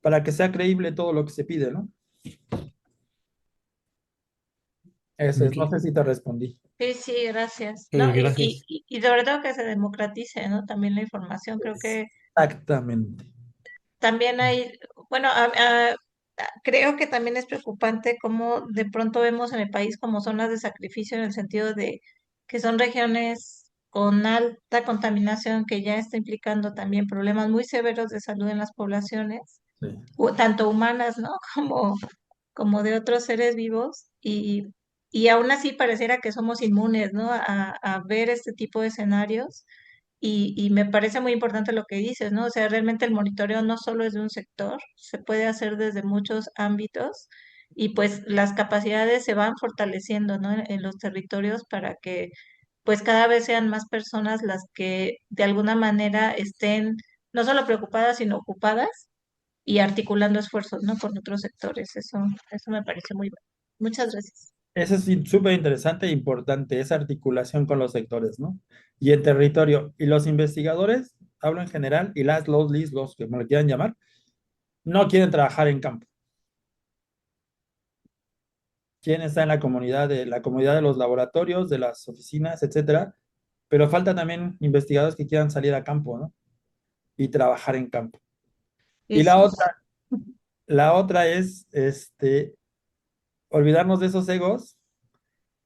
para que sea creíble todo lo que se pide, ¿no? Eso es, no sé si te respondí. Sí, sí, gracias. No, Gracias. y sobre todo que se democratice, ¿no? También la información. Creo que Exactamente. también hay, bueno, creo que también es preocupante cómo de pronto vemos en el país como zonas de sacrificio en el sentido de que son regiones con alta contaminación que ya está implicando también problemas muy severos de salud en las poblaciones, Sí. tanto humanas, ¿no? Como de otros seres vivos y aún así pareciera que somos inmunes, ¿no? A ver este tipo de escenarios y me parece muy importante lo que dices, ¿no? O sea, realmente el monitoreo no solo es de un sector, se puede hacer desde muchos ámbitos y pues las capacidades se van fortaleciendo, ¿no? En los territorios para que pues cada vez sean más personas las que de alguna manera estén no solo preocupadas, sino ocupadas y articulando esfuerzos, ¿no? Con otros sectores. Eso me parece muy bueno. Muchas gracias. Eso es súper interesante e importante, esa articulación con los sectores, ¿no? Y el territorio. Y los investigadores, hablo en general, y los que me lo quieran llamar, no quieren trabajar en campo. Quieren estar en la comunidad de los laboratorios, de las oficinas, etcétera, pero falta también investigadores que quieran salir a campo, ¿no? Y trabajar en campo. Y Eso es. la otra es, olvidarnos de esos egos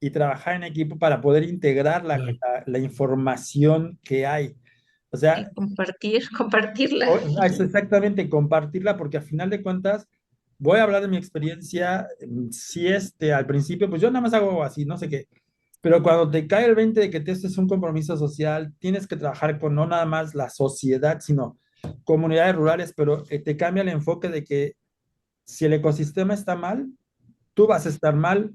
y trabajar en equipo para poder integrar Claro. la información que hay. O Y sea, compartirla. es exactamente compartirla, porque a final de cuentas voy a hablar de mi experiencia. Si al principio, pues yo nada más hago así, no sé qué, pero cuando te cae el 20 de que esto es un compromiso social, tienes que trabajar con no nada más la sociedad, sino comunidades rurales, pero te cambia el enfoque de que si el ecosistema está mal, tú vas a estar mal,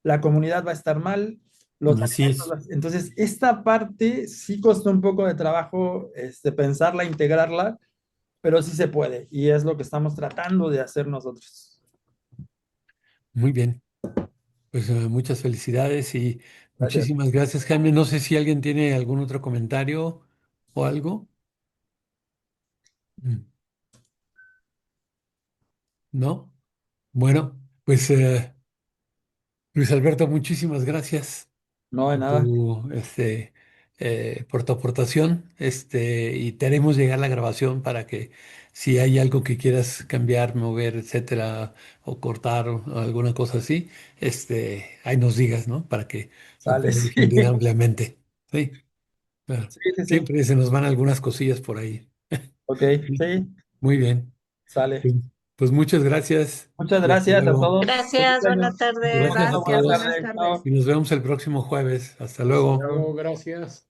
la comunidad va a estar mal, los Así alimentos. es. Entonces, esta parte sí costó un poco de trabajo, pensarla, integrarla, pero sí se puede y es lo que estamos tratando de hacer nosotros. Muy bien. Pues muchas felicidades y Gracias. muchísimas gracias, Jaime. No sé si alguien tiene algún otro comentario o algo. Mm, ¿No? Bueno, pues Luis Alberto, muchísimas gracias No de por nada. por tu aportación. Y te haremos llegar la grabación para que si hay algo que quieras cambiar, mover, etcétera, o cortar o alguna cosa así, ahí nos digas, ¿no? Para que se Sale, pueda sí. difundir ampliamente. Sí, claro. Sí, sí, sí. Siempre se nos van algunas cosillas por ahí. Ok, Sí, sí, muy bien. sale. Pues, pues muchas gracias Muchas y hasta gracias a luego. todos. Feliz Gracias, buena año. tarde. Gracias a Buenas Gracias, todos buenas tardes. tardes. Chao. y nos vemos el próximo jueves. Hasta Hasta luego. luego. Gracias.